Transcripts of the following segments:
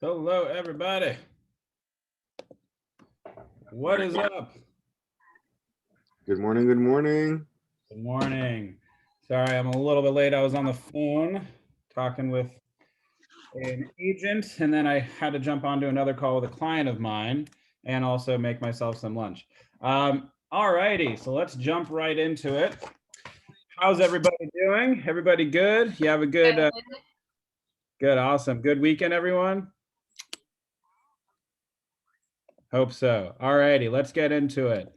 Hello, everybody. What is up? Good morning. Good morning. Good morning. Sorry, I'm a little bit late. I was on the phone talking with an agent, and then I had to jump onto another call with a client of mine and also make myself some lunch. All righty, so let's jump right into it. How's everybody doing? Everybody good? You have a good, awesome, good weekend, everyone? Hope so. All righty, let's get into it.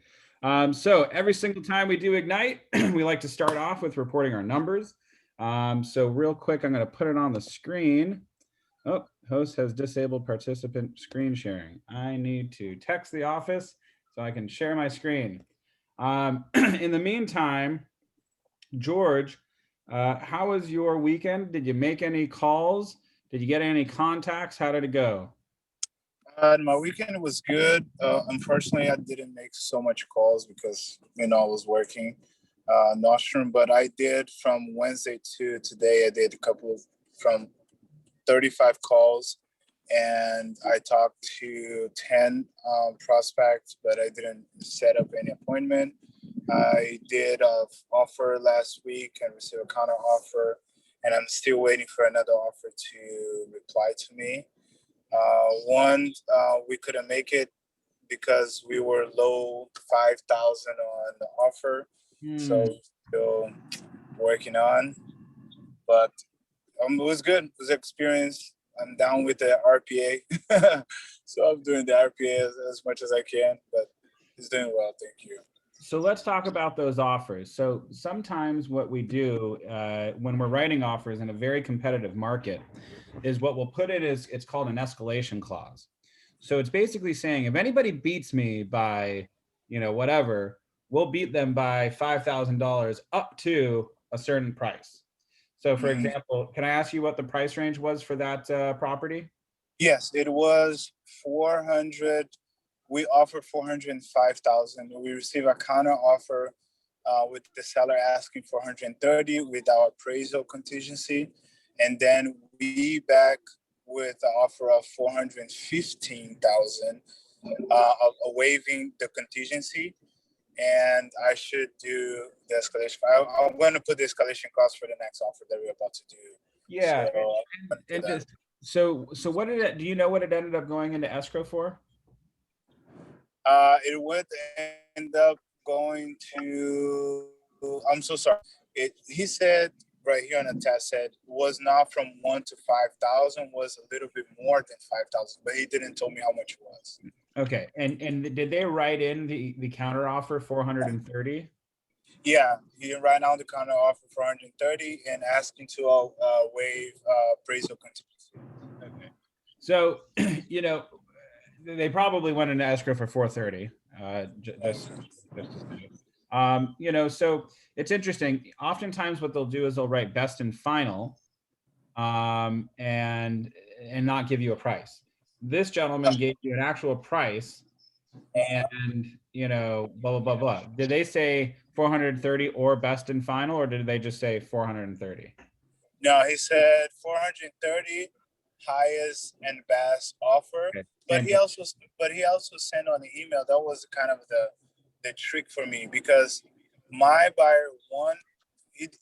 So every single time we do Ignite, we like to start off with reporting our numbers. So real quick, I'm going to put it on the screen. Oh, host has disabled participant screen sharing. I need to text the office so I can share my screen. In the meantime, George, how was your weekend? Did you make any calls? Did you get any contacts? How did it go? My weekend was good. Unfortunately, I didn't make so much calls because I was working Nostrum, but I did from Wednesday to today. I did a couple of from 35 calls, and I talked to 10 prospects, but I didn't set up any appointment. I did an offer last week and received a counter offer, and I'm still waiting for another offer to reply to me. One, we couldn't make it because we were low 5,000 on the offer, so still working on. But it was good. It was an experience. I'm down with the RPA, so I'm doing the RPA as much as I can. But it's doing well, thank you. So let's talk about those offers. So sometimes what we do when we're writing offers in a very competitive market is what we'll put it is it's called an escalation clause. So it's basically saying if anybody beats me by, whatever, we'll beat them by $5,000 up to a certain price. So for example, can I ask you what the price range was for that property? Yes, it was 400. We offered 405,000. We received a counter offer with the seller asking for 130 with our appraisal contingency, and then we back with an offer of 415,000, waiving the contingency. And I should do the escalation. I'm going to put the escalation cost for the next offer that we're about to do. Yeah. So, So what did it? Do you know what it ended up going into escrow for? It would end up going to. I'm so sorry. He said right here on the test said was not from 1 to 5,000, was a little bit more than 5,000, but he didn't tell me how much it was. Okay, and did they write in the counter offer 430? Yeah, he right now the counter offer 430 and asking to waive appraisal contingency. Okay, so they probably went into escrow for 430. Just to say, so it's interesting. Oftentimes, what they'll do is they'll write best and final, and not give you a price. This gentleman gave you an actual price, and blah blah blah blah. Did they say 430 or best and final, or did they just say 430? No, he said 430 highest and best offer. Okay. But he also sent on the email. That was kind of the trick for me because my buyer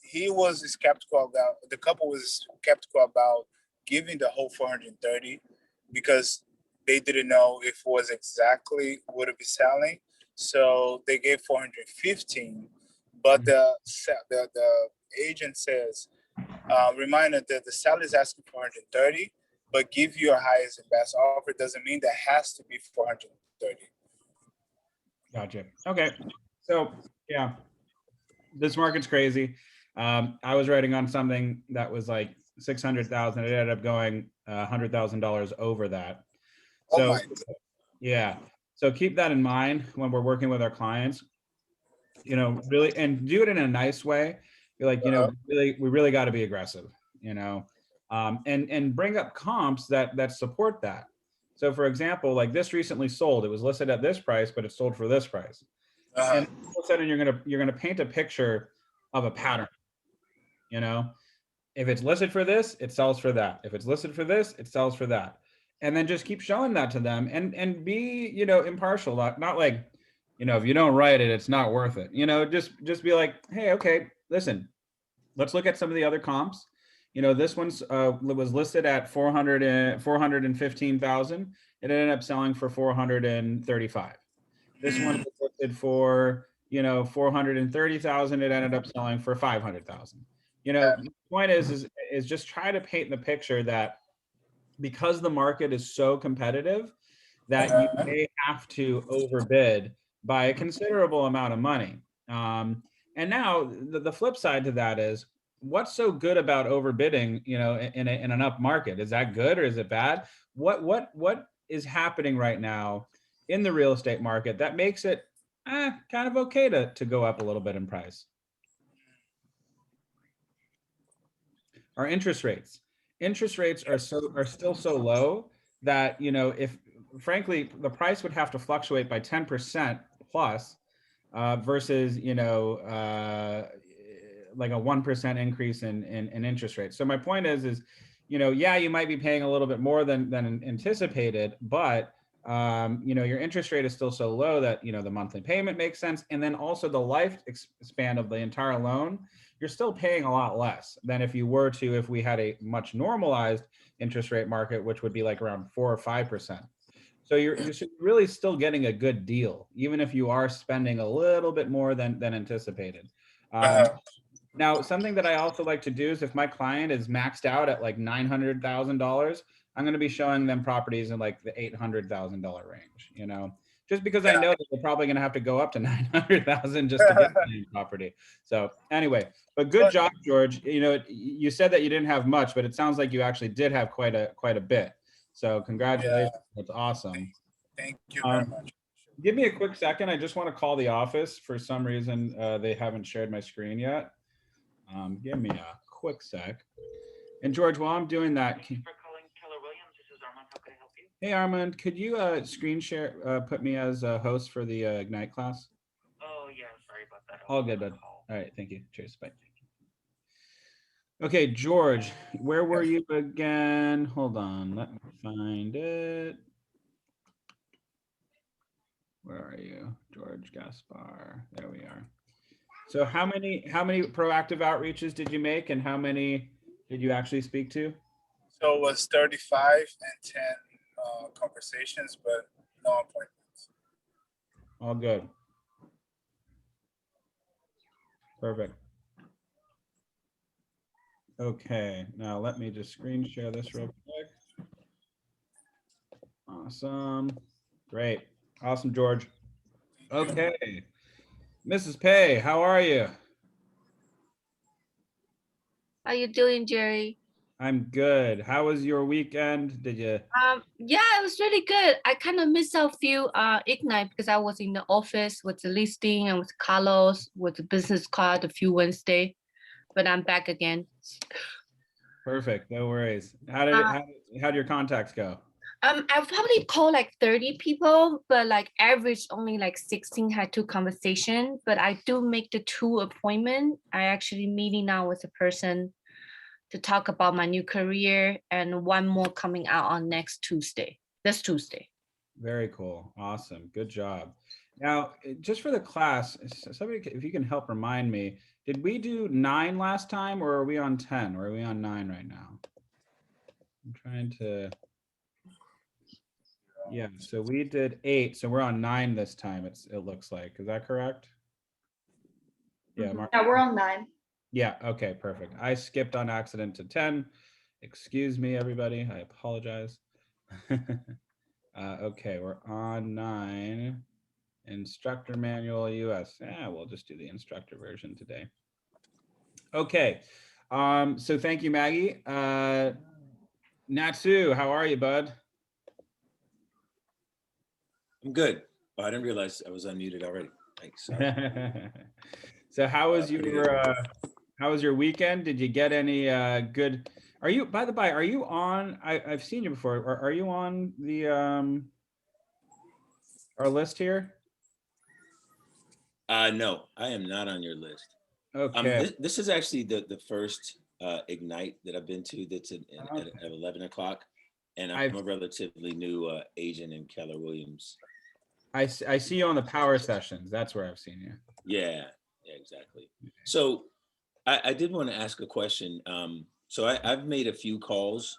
he was skeptical about, the couple was skeptical about giving the whole 430 because they didn't know if it was exactly what it be selling. So they gave 415, but the agent says, reminder that the seller is asking 430, but give your highest and best offer doesn't mean that has to be 430. Gotcha. Okay. So yeah, this market's crazy. I was writing on something that was like 600,000. It ended up going $100,000 over that. So yeah. So keep that in mind when we're working with our clients. Really, and do it in a nice way. You're like, we really got to be aggressive. And bring up comps that support that. So for example, like this recently sold. It was listed at this price, but it sold for this price. And all of a sudden you're gonna paint a picture of a pattern. If it's listed for this, it sells for that. If it's listed for this, it sells for that. and then just keep showing that to them, and be, you know, impartial, not like, you know, if you don't write it, it's not worth it. You know, just be like, hey, okay, listen, let's look at some of the other comps. You know, this one's was listed at 415,000. It ended up selling for 435. This one was listed for, you know, 430,000. It ended up selling for 500,000. You know, Yeah. the point is just try to paint the picture that because the market is so competitive that you Uh-huh. may have to overbid by a considerable amount of money. And now the flip side to that is, what's so good about overbidding, you know, in an up market? Is that good or is it bad? What is happening right now in the real estate market that makes it kind of okay to go up a little bit in price? Our interest rates. Interest rates are still so low that, you know, if frankly the price would have to fluctuate by 10% plus versus, you know, like a 1% increase in interest rates. So my point is, you know, yeah, you might be paying a little bit more than anticipated, but you know, your interest rate is still so low that, you know, the monthly payment makes sense, and then also the life span of the entire loan, you're still paying a lot less than if you were to, if we had a much normalized interest rate market, which would be like around 4 or 5%. So you're really still getting a good deal, even if you are spending a little bit more than anticipated. Um, Uh-huh. Now, something that I also like to do is, if my client is maxed out at like $900,000, I'm going to be showing them properties in like the $800,000 range, you know, just because I Yeah. know that they're probably going to have to go up to 900,000 just to get the property. So anyway, but good But job, George. You know, you said that you didn't have much, but it sounds like you actually did have quite a bit. So yeah, congratulations. That's awesome. thank you very Um, much. Give me a quick second. I just want to call the office. For some reason, they haven't shared my screen yet. Give me a quick sec. And George, while I'm doing that, For calling Keller Williams, this is Armand. How can I help you? hey Armand, could you screen share, put me as a host for the Ignite class? Oh yeah, sorry about that. All good, bud. All right, thank you. Cheers, bye. Okay, George, where were you again? Hold on, let me find it. Where are you, George Gaspar? There we are. So how many proactive outreaches did you make, and how many did you actually speak to? So it was 35 and 10 conversations, but no appointments. All good. Perfect. Okay, now let me just screen share this real quick. Awesome. Great. Awesome, George. Okay. Mrs. Pei, how are you? How you doing, Jerry? I'm good. How was your weekend? Did you? Yeah, it was really good. I kind of missed a few Ignite because I was in the office with the listing and with Carlos with the business card a few Wednesday, but I'm back again. Perfect. No worries. Uh, How did your contacts go? I've probably called like 30 people, but like average only like 16 had 2 conversations. But I do make the 2 appointment. I actually meeting now with a person to talk about my new career, and one more coming out on next Tuesday. This Tuesday. Very cool. Awesome. Good job. Now, just for the class, somebody, if you can help remind me, did we do 9 last time, or are we on 10, or are we on 9 right now? I'm trying to. Yeah, so we did 8, so we're on 9 this time. It looks like. Is that correct? Yeah, Mark. Yeah, we're on 9. Yeah, okay, perfect. I skipped on accident to 10. Excuse me, everybody. I apologize. Okay, we're on 9. Instructor manual US. Yeah, we'll just do the instructor version today. Okay. So thank you, Maggie. Natsu, how are you, bud? I'm good. Oh, I didn't realize I was unmuted already. Thanks. Sorry. So how was Pretty good. how was your weekend? Did you get any good? Are you, by the by, are you on? I've seen you before. Are you on the our list here? No, I am not on your list. Okay. This is actually the first Ignite that I've been to that's at 11 o'clock. and I've- I'm a relatively new agent in Keller Williams. I see you on the power sessions. That's where I've seen you. Yeah, exactly. So I did want to ask a question. So I've made a few calls,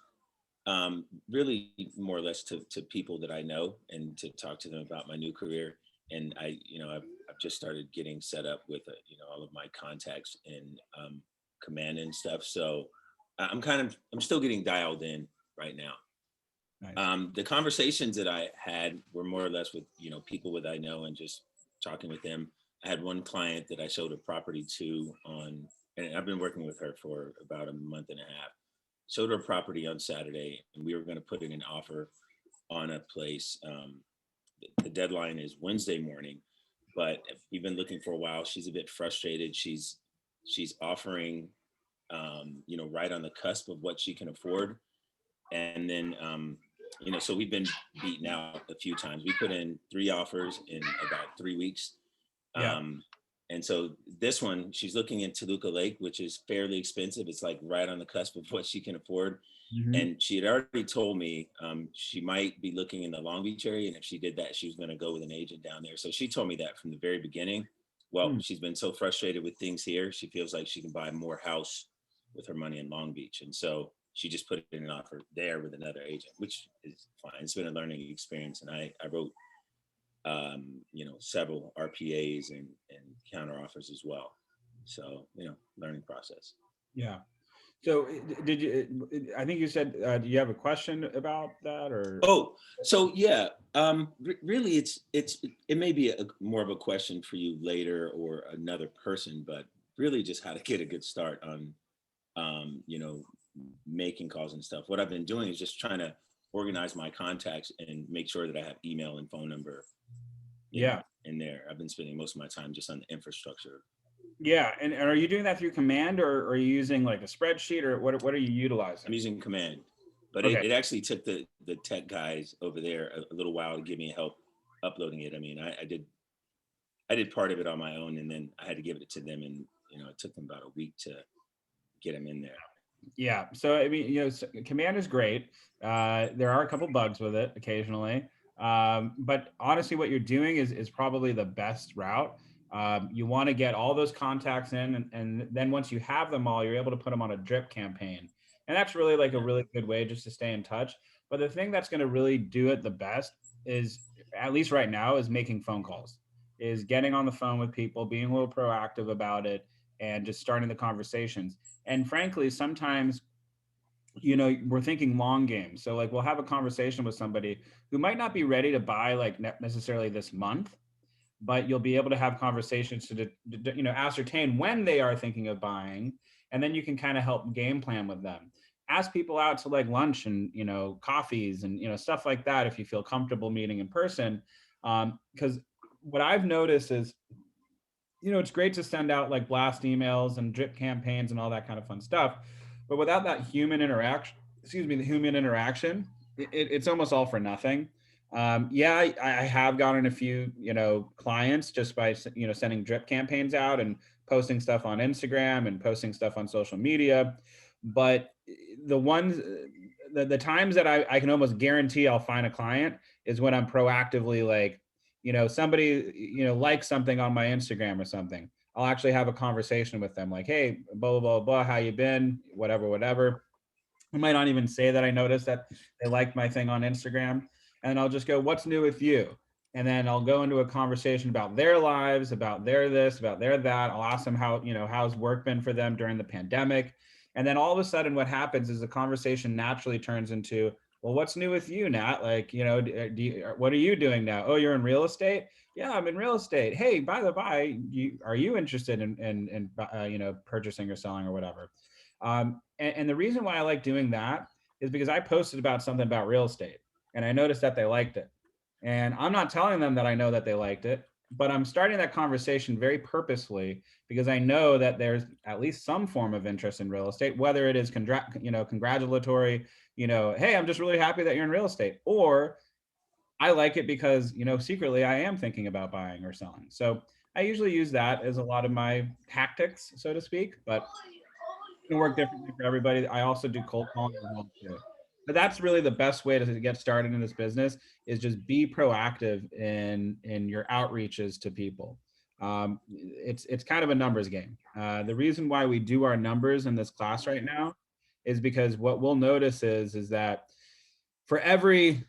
really more or less to people that I know and to talk to them about my new career. And I've just started getting set up with, all of my contacts in Command and stuff. So I'm still getting dialed in right now. Nice. The conversations that I had were more or less with, people that I know and just talking with them. I had one client that I showed a property to and I've been working with her for about a month and a half. Showed her a property on Saturday, and we were going to put in an offer on a place. The deadline is Wednesday morning, but we've been looking for a while. She's a bit frustrated. She's offering, right on the cusp of what she can afford. And then, so we've been beaten out a few times. We put in 3 offers in about 3 weeks. Yeah. And so this one, she's looking in Toluca Lake, which is fairly expensive. It's like right on the cusp of what she can afford. Mhm. And she had already told me she might be looking in the Long Beach area. And if she did that, she was going to go with an agent down there. So she told me that from the very beginning. Well, she's been so frustrated with things here. She feels like she can buy more house with her money in Long Beach. And so she just put in an offer there with another agent, which is fine. It's been a learning experience. And I wrote, several RPAs and counter offers as well. So, learning process. Yeah. So did you, I think you said, do you have a question about that or? Oh, so yeah, really it may be more of a question for you later or another person, but really just how to get a good start on, making calls and stuff. What I've been doing is just trying to organize my contacts and make sure that I have email and phone number in there. I've been spending most of my time just on the infrastructure. Yeah. And are you doing that through Command or are you using like a spreadsheet or what are you utilizing? I'm using Command, but Okay. it actually took the tech guys over there a little while to give me help uploading it. I mean, I did part of it on my own, and then I had to give it to them, and it took them about a week to get them in there. Yeah. So, I mean, Command is great. There are a couple bugs with it occasionally. But honestly, what you're doing is probably the best route. You want to get all those contacts in, and then once you have them all, you're able to put them on a drip campaign. And that's really like a really good way just to stay in touch. But the thing that's going to really do it the best is, at least right now, is making phone calls, is getting on the phone with people, being a little proactive about it, and just starting the conversations. And frankly, sometimes, we're thinking long game. So like we'll have a conversation with somebody who might not be ready to buy like necessarily this month, but you'll be able to have conversations to ascertain when they are thinking of buying, and then you can kind of help game plan with them. Ask people out to like lunch and coffees and stuff like that if you feel comfortable meeting in person. Because what I've noticed is, it's great to send out like blast emails and drip campaigns and all that kind of fun stuff, but without that human interaction, it's almost all for nothing. I have gotten a few, clients just by, sending drip campaigns out and posting stuff on Instagram and posting stuff on social media. But the ones, the times that I can almost guarantee I'll find a client is when I'm proactively like, somebody, likes something on my Instagram or something. I'll actually have a conversation with them like, hey, blah, blah, blah, blah, how you been? Whatever. I might not even say that I noticed that they liked my thing on Instagram. And I'll just go, what's new with you? And then I'll go into a conversation about their lives, about their this, about their that. I'll ask them how, how's work been for them during the pandemic. And then all of a sudden what happens is the conversation naturally turns into, well, what's new with you, Nat? Like, what are you doing now? Oh, you're in real estate? Yeah, I'm in real estate. Hey, by the by, are you interested in purchasing or selling or whatever? And the reason why I like doing that is because I posted about something about real estate and I noticed that they liked it. And I'm not telling them that I know that they liked it, but I'm starting that conversation very purposefully because I know that there's at least some form of interest in real estate, whether it is congratulatory, hey, I'm just really happy that you're in real estate, or I like it because, secretly I am thinking about buying or selling. So I usually use that as a lot of my tactics, so to speak, but it can work differently for everybody. I also do cold calling as well too. but that's really the best way to get started in this business is just be proactive in your outreaches to people. It's kind of a numbers game. The reason why we do our numbers in this class right now is because what we'll notice is that for every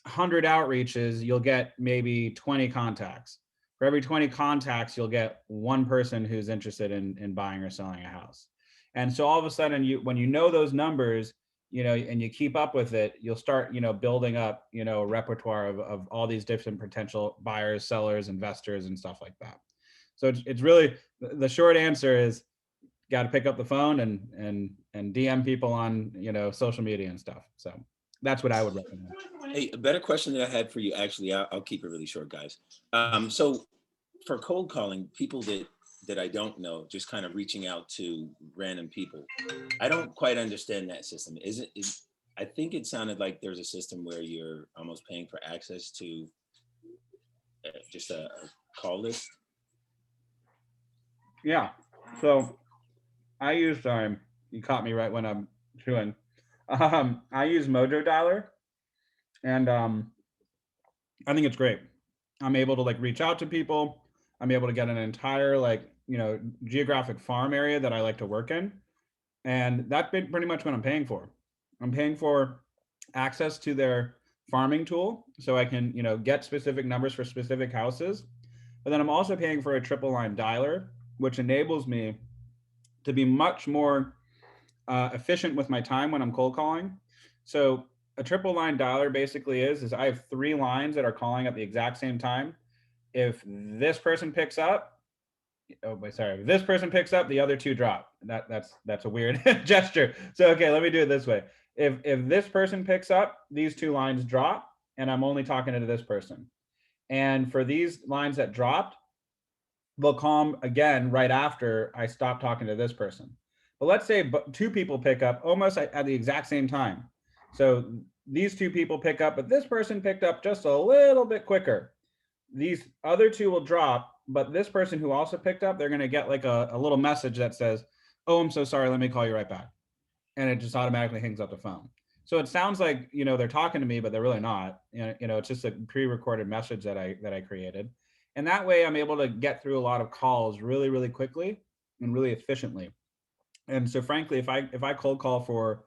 100 outreaches, you'll get maybe 20 contacts. For every 20 contacts, you'll get one person who's interested in buying or selling a house. And so all of a sudden, when you know those numbers, and you keep up with it, you'll start, building up, a repertoire of all these different potential buyers, sellers, investors, and stuff like that. So it's really, the short answer is got to pick up the phone and DM people on, social media and stuff. So that's what I would recommend. Hey, a better question that I had for you, actually, I'll keep it really short, guys. So for cold calling, people that I don't know, just kind of reaching out to random people, I don't quite understand that system. I think it sounded like there's a system where you're almost paying for access to just a call list. Yeah. So I use, you caught me right when I'm chewing. I use Mojo Dialer, and I think it's great. I'm able to like reach out to people. I'm able to get an entire geographic farm area that I like to work in. And that's pretty much what I'm paying for. I'm paying for access to their farming tool so I can, get specific numbers for specific houses. But then I'm also paying for a triple line dialer, which enables me to be much more efficient with my time when I'm cold calling. So a triple line dialer basically is I have 3 lines that are calling at the exact same time. If this person picks up, if this person picks up, the other 2 drop. That's a weird gesture. So, okay, let me do it this way. If this person picks up, these 2 lines drop, and I'm only talking to this person. And for these lines that dropped, they'll call again right after I stop talking to this person. But let's say 2 people pick up almost at the exact same time. So these 2 people pick up, but this person picked up just a little bit quicker. These other 2 will drop, but this person who also picked up, they're going to get like a little message that says, "Oh, I'm so sorry. Let me call you right back." And it just automatically hangs up the phone. So it sounds like, they're talking to me, but they're really not. It's just a pre-recorded message that I created. And that way I'm able to get through a lot of calls really, really quickly and really efficiently. And so frankly, if I cold call for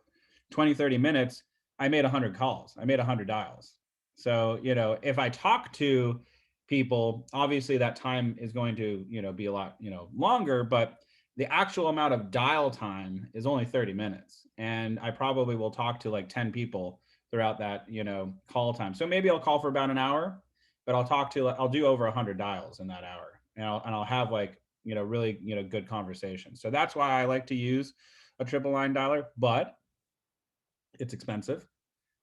20, 30 minutes, I made 100 calls. I made 100 dials. So, if I talk to people, obviously that time is going to, be a lot, longer, but the actual amount of dial time is only 30 minutes. And I probably will talk to like 10 people throughout that, call time. So maybe I'll call for about an hour, but I'll do over 100 dials in that hour. And I'll have like, really, good conversation. So that's why I like to use a triple line dialer, but it's expensive.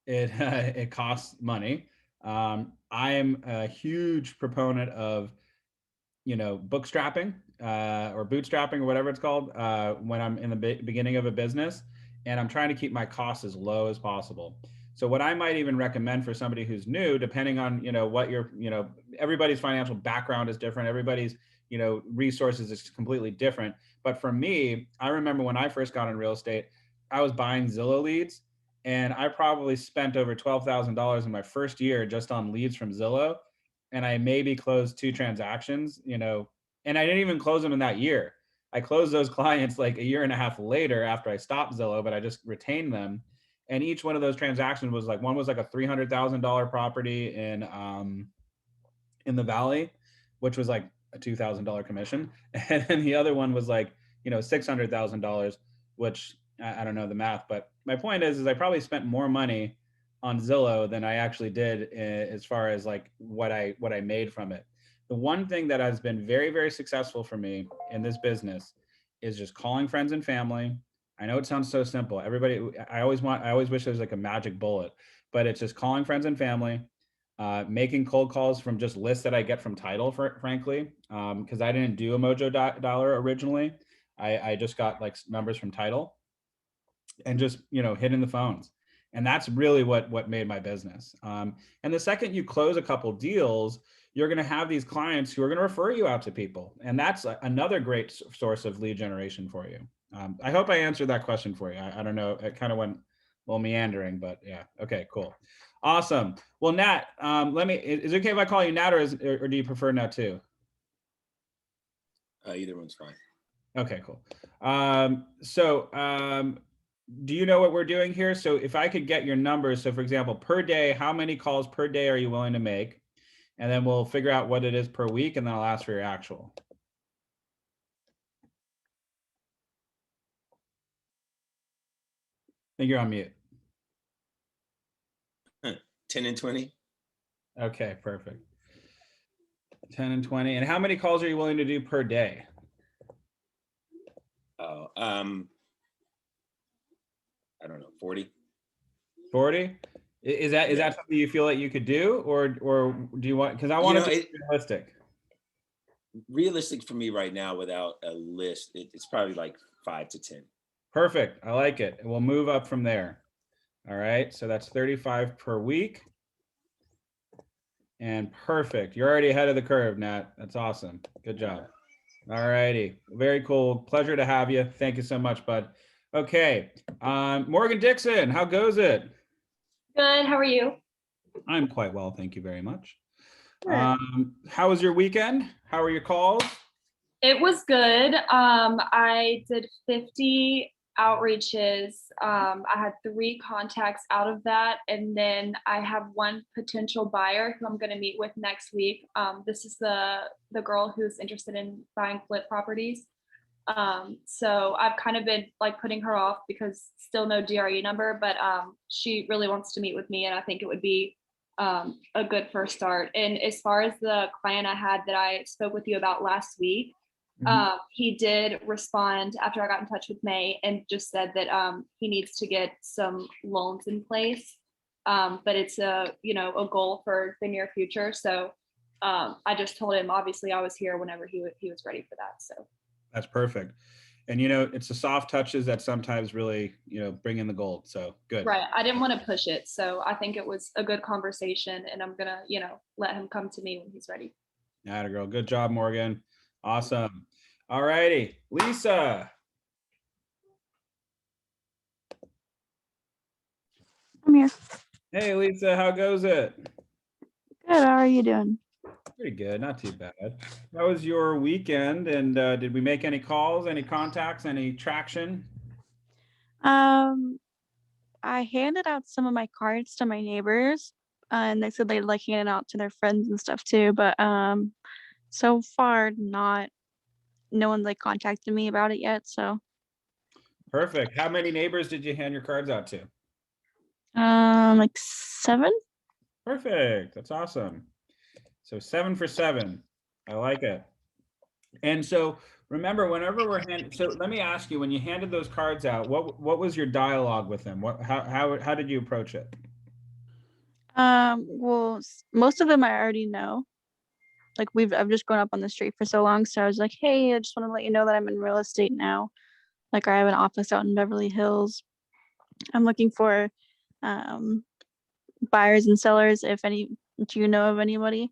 It costs money. I am a huge proponent of, bootstrapping or bootstrapping or whatever it's called when I'm in the beginning of a business, and I'm trying to keep my costs as low as possible. So what I might even recommend for somebody who's new, depending on, what your, everybody's financial background is different. Everybody's, resources is completely different. But for me, I remember when I first got in real estate, I was buying Zillow leads, and I probably spent over $12,000 in my first year just on leads from Zillow. And I maybe closed 2 transactions, and I didn't even close them in that year. I closed those clients like a year and a half later after I stopped Zillow, but I just retained them. And each one of those transactions was like, one was like a $300,000 property in the Valley, which was like a $2,000 commission. And then the other one was like, $600,000, which I don't know the math, but my point is I probably spent more money on Zillow than I actually did as far as like what I made from it. The one thing that has been very, very successful for me in this business is just calling friends and family. I know it sounds so simple. I always wish there was like a magic bullet, but it's just calling friends and family, making cold calls from just lists that I get from Title, frankly, because I didn't do a Mojo Dialer originally. I just got like numbers from Title and just, hitting the phones. And that's really what made my business. And the second you close a couple deals, you're going to have these clients who are going to refer you out to people. And that's another great source of lead generation for you. I hope I answered that question for you. I don't know. It kind of went little meandering, but yeah. Okay, cool. Awesome. Well, Nat, is it okay if I call you Nat, or do you prefer Nat too? Either one's fine. Okay, cool. Do you know what we're doing here? So if I could get your numbers, so for example, per day, how many calls per day are you willing to make? And then we'll figure out what it is per week, and then I'll ask for your actual. I think you're on mute. 10 and 20. Okay, perfect. 10 and 20. And how many calls are you willing to do per day? Oh, I don't know, 40. 40? Is that Yeah. something you feel like you could do, or do you want, because I want to be realistic. Realistic for me right now without a list, it's probably like 5 to 10. Perfect. I like it. We'll move up from there. All right. So that's 35 per week. And perfect. You're already ahead of the curve, Nat. That's awesome. Good job. All righty. Very cool. Pleasure to have you. Thank you so much, bud. Okay. Morgan Dixon, how goes it? Good. How are you? I'm quite well. Thank you very much. Good. How was your weekend? How were your calls? It was good. I did 50 outreaches. I had 3 contacts out of that. And then I have one potential buyer who I'm going to meet with next week. This is the girl who's interested in buying flip properties. So I've kind of been like putting her off because still no DRE number, but she really wants to meet with me, and I think it would be a good first start. And as far as the client I had that I spoke with you about last week, he did respond after I got in touch with May and just said that he needs to get some loans in place, but it's a goal for the near future. So I just told him obviously I was here whenever he was ready for that. So. That's perfect. And, it's the soft touches that sometimes really, bring in the gold. So good. Right. I didn't want to push it. So I think it was a good conversation, and I'm going to, let him come to me when he's ready. Atta girl. Good job, Morgan. Awesome. All righty. Lisa. I'm here. Hey, Lisa. How goes it? Good. How are you doing? Pretty good. Not too bad. How was your weekend? And did we make any calls, any contacts, any traction? I handed out some of my cards to my neighbors, and they said they'd like hand it out to their friends and stuff too. But so far, no one's like contacted me about it yet. So Perfect. How many neighbors did you hand your cards out to? like 7. Perfect. That's awesome. So 7 for 7. I like it. And so remember, whenever so let me ask you, when you handed those cards out, what was your dialogue with them? How did you approach it? Well, most of them I already know. Like I've just grown up on the street for so long. So I was like, hey, I just want to let you know that I'm in real estate now. Like I have an office out in Beverly Hills. I'm looking for buyers and sellers. Do you know of anybody?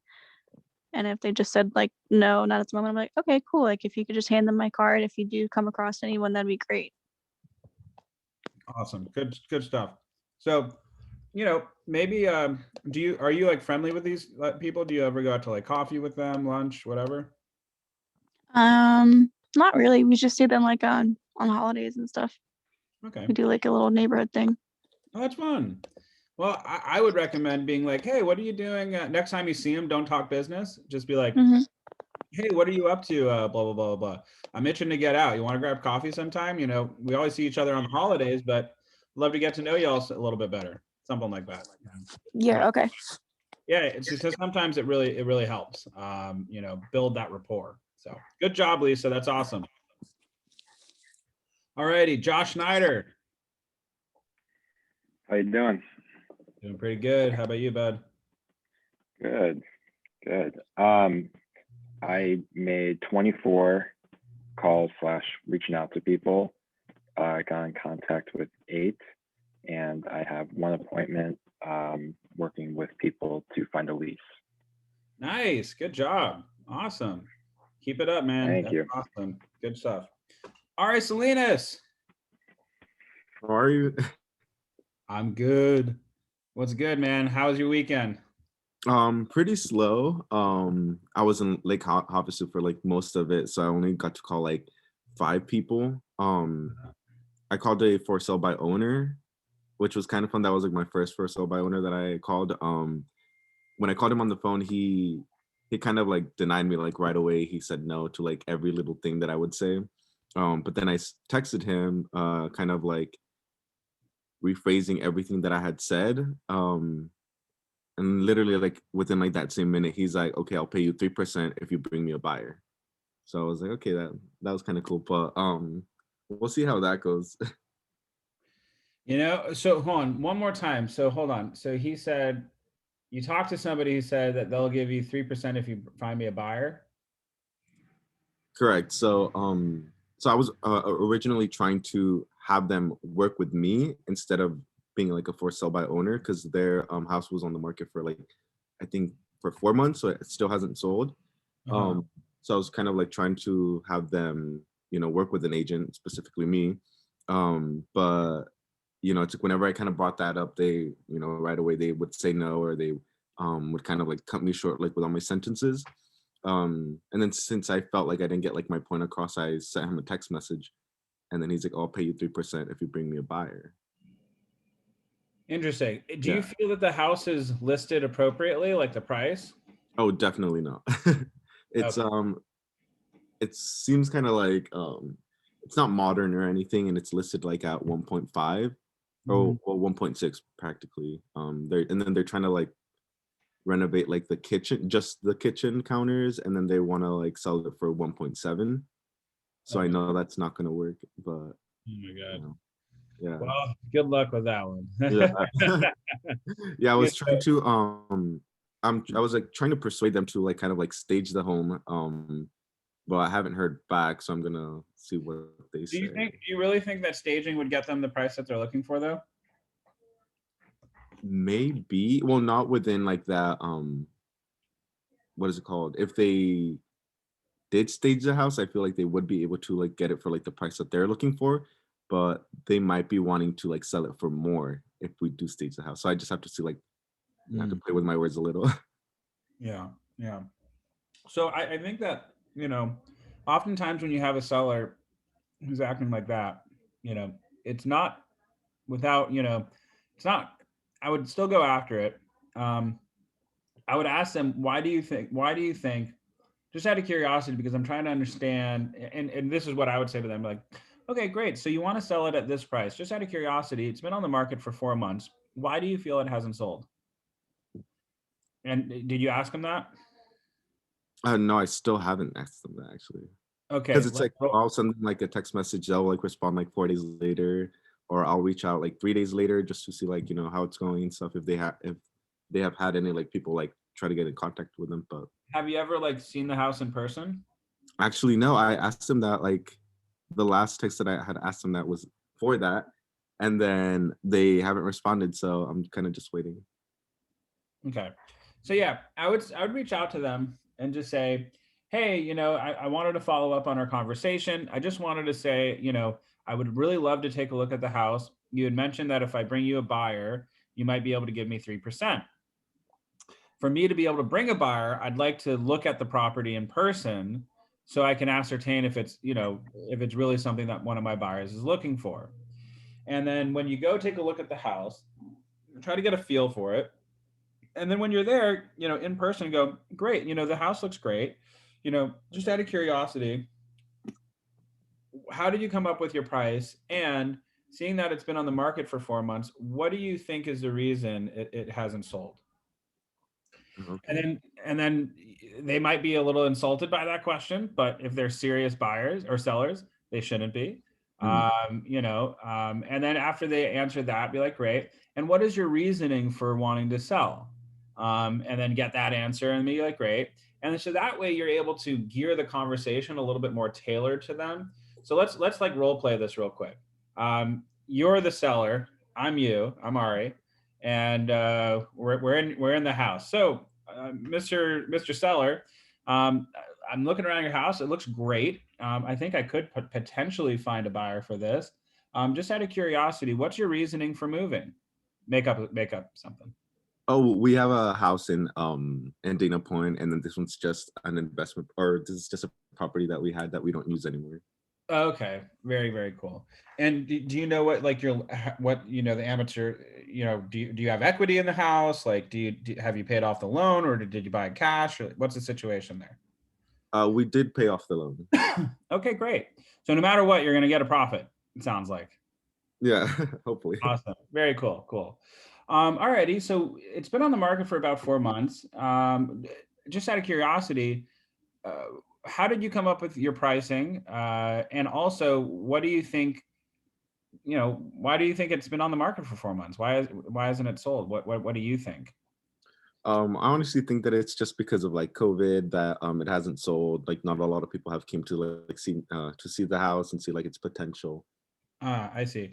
And if they just said like, no, not at the moment, I'm like, okay, cool. Like if you could just hand them my card, if you do come across anyone, that'd be great. Awesome. Good stuff. So, maybe, are you like friendly with these people? Do you ever go out to like coffee with them, lunch, whatever? Not really. We just see them like on holidays and stuff. Okay. We do like a little neighborhood thing. Oh, that's fun. Well, I would recommend being like, hey, what are you doing? Next time you see them, don't talk business. Just be like, hey, what are you up to? Blah, blah, blah, blah. I'm itching to get out. You want to grab coffee sometime? We always see each other on the holidays, but love to get to know you all a little bit better. Something like that. Yeah. Okay. Yeah. It's just sometimes it really helps, build that rapport. So good job, Lisa. That's awesome. All righty. Josh Schneider. How you doing? Doing pretty good. How about you, bud? Good. I made 24 calls / reaching out to people. I got in contact with 8, and I have 1 appointment working with people to find a lease. Nice. Good job. Awesome. Keep it up, man. Thank you. Awesome. Good stuff. All right, Salinas. How are you? I'm good. What's good, man? How was your weekend? Pretty slow. I was in Lake Havasu for like most of it, so I only got to call like 5 people. I called a for sale by owner, which was kind of fun. That was like my first for sale by owner that I called. When I called him on the phone, he kind of like denied me like right away. He said no to like every little thing that I would say. But then I texted him, kind of like rephrasing everything that I had said. And literally like within like that same minute, he's like, okay, I'll pay you 3% if you bring me a buyer. So I was like, okay, that was kind of cool. But we'll see how that goes. So hold on one more time. So hold on. So he said, you talked to somebody who said that they'll give you 3% if you find me a buyer. Correct. So I was originally trying to have them work with me instead of being like a for sale by owner, because their house was on the market for like, I think for 4 months, so it still hasn't sold. So I was kind of like trying to have them, work with an agent, specifically me. But it's like whenever I kind of brought that up, they, right away they would say no, or they would kind of like cut me short like with all my sentences. And then since I felt like I didn't get like my point across, I sent him a text message, and then he's like, "I'll pay you 3% if you bring me a buyer." Interesting. Do you Yeah. feel that the house is listed appropriately, like the price? Oh, definitely not. It's Okay. it seems kind of like it's not modern or anything, and it's listed like at 1.5 Mhm. or 1.6 practically. They're trying to like renovate like the kitchen, just the kitchen counters, and then they want to like sell it for 1.7. So I Okay. know that's not going to work, but Oh my God. yeah. Well, good luck with that one. Yeah. Yeah, I Yeah. was trying to I was like trying to persuade them to like kind of like stage the home, but I haven't heard back, so I'm gonna see what they say. Do you really think that staging would get them the price that they're looking for though? Maybe, well, not within like that, what is it called? If they did stage the house, I feel like they would be able to like get it for like the price that they're looking for, but they might be wanting to like sell it for more if we do stage the house. So I just have to see like, I have to play with my words a little. Yeah, yeah. So I think that, oftentimes when you have a seller who's acting like that, it's not without, it's not, I would still go after it. Um, I would ask them, why do you think, just out of curiosity, because I'm trying to understand, and this is what I would say to them, like, okay, great. So you want to sell it at this price. Just out of curiosity, it's been on the market for 4 months. Why do you feel it hasn't sold? And did you ask them that? No, I still haven't asked them that actually. Okay. Because it's like I'll send them like a text message, they'll like respond like 4 days later, or I'll reach out like 3 days later just to see like, how it's going and stuff, if they have had any like people like try to get in contact with them. But Have you ever like seen the house in person? actually no, I asked them that like the last text that I had asked them that was for that, and then they haven't responded, so I'm kind of just waiting. Okay. So yeah, I would reach out to them and just say, hey, I wanted to follow up on our conversation. I just wanted to say, I would really love to take a look at the house. You had mentioned that if I bring you a buyer, you might be able to give me 3%. For me to be able to bring a buyer, I'd like to look at the property in person so I can ascertain if it's, if it's really something that one of my buyers is looking for. And then when you go take a look at the house, try to get a feel for it. And then when you're there, in person, go, great, the house looks great. Just out of curiosity, how did you come up with your price? And seeing that it's been on the market for 4 months, what do you think is the reason it hasn't sold? Okay. And then they might be a little insulted by that question, but if they're serious buyers or sellers, they shouldn't be. Mm. And then after they answer that, be like, great. And what is your reasoning for wanting to sell? And then get that answer and be like, great. And so that way you're able to gear the conversation a little bit more tailored to them. So let's like role play this real quick. You're the seller. I'm you. I'm Ari, and we're in the house. So, Mr. Seller, I'm looking around your house. It looks great. I think I could potentially find a buyer for this. Just out of curiosity, what's your reasoning for moving? Make up something. Oh, we have a house in Dana Point, and then this one's just an investment, or this is just a property that we had that we don't use anymore. Okay, very, very cool. And do you know what, like, what, you know, the amateur, you know, do you have equity in the house? Like, have you paid off the loan, or did you buy it cash? Or what's the situation there? We did pay off the loan. Okay, great. So no matter what, you're going to get a profit, it sounds like. Yeah, hopefully. Awesome. Very cool. Cool. Alrighty. So it's been on the market for about 4 months. Just out of curiosity, how did you come up with your pricing? And also, what do you think, you know, why do you think it's been on the market for 4 months? Why hasn't it sold? What do you think? I honestly think that it's just because of like COVID that it hasn't sold. Like, not a lot of people have came to like see the house and see like its potential. I see.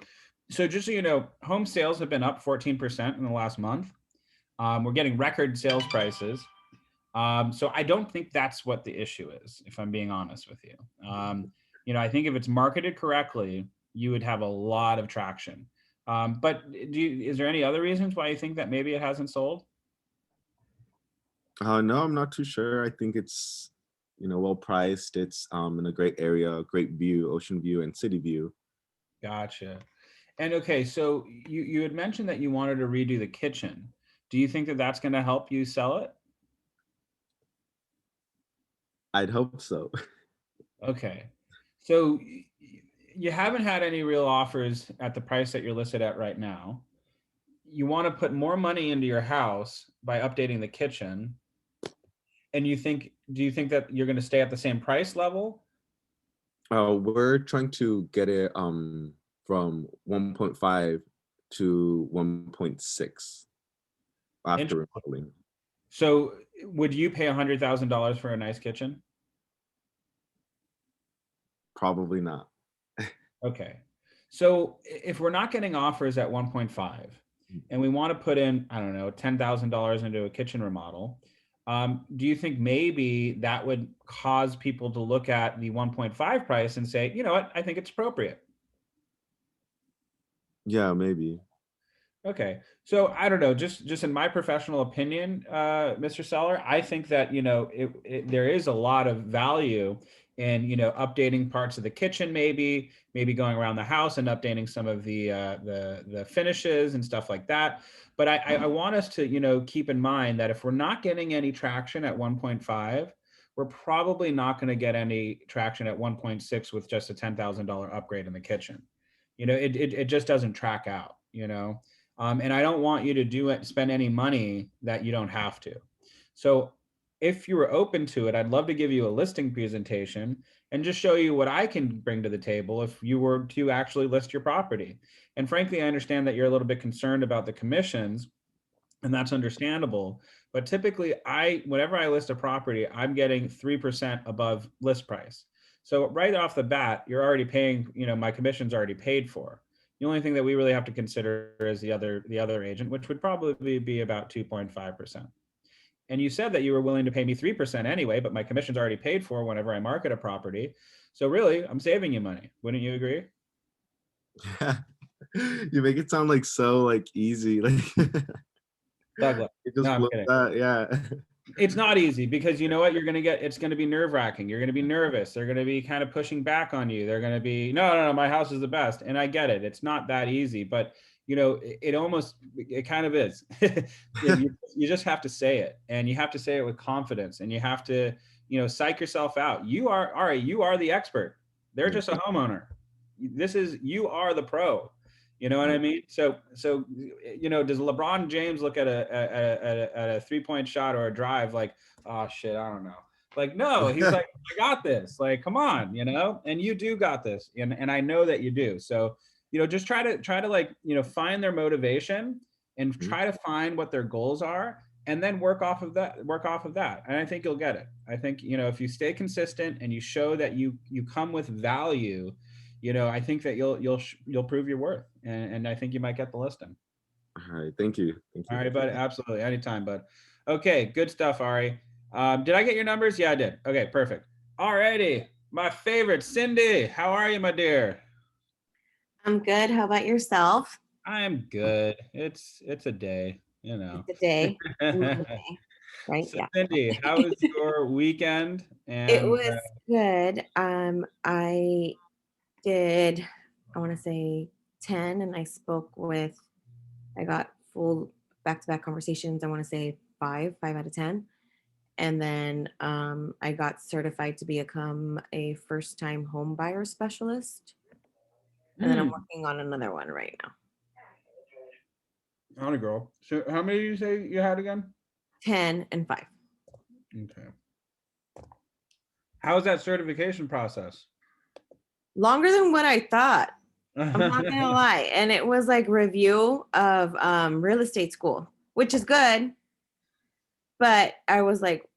So just so you know, home sales have been up 14% in the last month. We're getting record sales prices. So I don't think that's what the issue is, if I'm being honest with you. You know, I think if it's marketed correctly, you would have a lot of traction. But is there any other reasons why you think that maybe it hasn't sold? No, I'm not too sure. I think it's, you know, well priced. It's in a great area, great view, ocean view and city view. Gotcha. And okay, so you had mentioned that you wanted to redo the kitchen. Do you think that that's going to help you sell it? I'd hope so. Okay. So you haven't had any real offers at the price that you're listed at right now. You want to put more money into your house by updating the kitchen. And do you think that you're going to stay at the same price level? We're trying to get it from 1.5 to 1.6 after remodeling. So would you pay $100,000 for a nice kitchen? Probably not. Okay. So if we're not getting offers at 1.5 and we want to put in, I don't know, $10,000 into a kitchen remodel, do you think maybe that would cause people to look at the 1.5 price and say, you know what, I think it's appropriate? Yeah, maybe. Okay. So I don't know, just in my professional opinion, Mr. Seller, I think that, you know, there is a lot of value in, you know, updating parts of the kitchen, maybe going around the house and updating some of the finishes and stuff like that. But I want us to, you know, keep in mind that if we're not getting any traction at 1.5, we're probably not going to get any traction at 1.6 with just a $10,000 upgrade in the kitchen. You know, it just doesn't track out, you know. And I don't want you to spend any money that you don't have to. So if you were open to it, I'd love to give you a listing presentation and just show you what I can bring to the table if you were to actually list your property. And frankly, I understand that you're a little bit concerned about the commissions, and that's understandable. But typically, whenever I list a property, I'm getting 3% above list price. So right off the bat, you're already paying, you know, my commission's already paid for. The only thing that we really have to consider is the other agent, which would probably be about 2.5%. And you said that you were willing to pay me 3% anyway, but my commission's already paid for whenever I market a property. So really, I'm saving you money. Wouldn't you agree? You make it sound like so like easy. Like Douglas, no, I'm kidding. Yeah. It's not easy because you know what, it's going to be nerve wracking. You're going to be nervous. They're going to be kind of pushing back on you. They're going to be, no, my house is the best. And I get it. It's not that easy, but you know, it kind of is. You just have to say it, and you have to say it with confidence, and you have to, you know, psych yourself out. You are the expert. They're just a homeowner. You are the pro. You know what I mean? So, you know, does LeBron James look at a 3-point shot or a drive like, oh shit, I don't know. Like, no, he's like, I got this. Like, come on, you know, and you do got this. And I know that you do. So, you know, just try to like, you know, find their motivation and try to find what their goals are, and then work off of that. And I think you'll get it. I think, you know, if you stay consistent and you show that you come with value, you know, I think that you'll prove your worth, and I think you might get the listing. All right, thank you. All right, bud, absolutely, anytime, bud. Okay, good stuff, Ari. Did I get your numbers? Yeah, I did. Okay, perfect. All righty, my favorite, Cindy. How are you, my dear? I'm good. How about yourself? I'm good. It's a day, you know. It's a day, a Monday, right? So Yeah. Cindy, how was your weekend? It And was good. I did, I want to say 10, and I spoke with, I got full back-to-back conversations. I want to say 5 out of 10. And then I got certified to become a first-time home buyer specialist. And then I'm working on another one right now. on a girl. So how many did you say you had again? 10 and 5. Okay. How was that certification process? Longer than what I thought. I'm not gonna lie. And it was like review of real estate school, which is good. But I was like,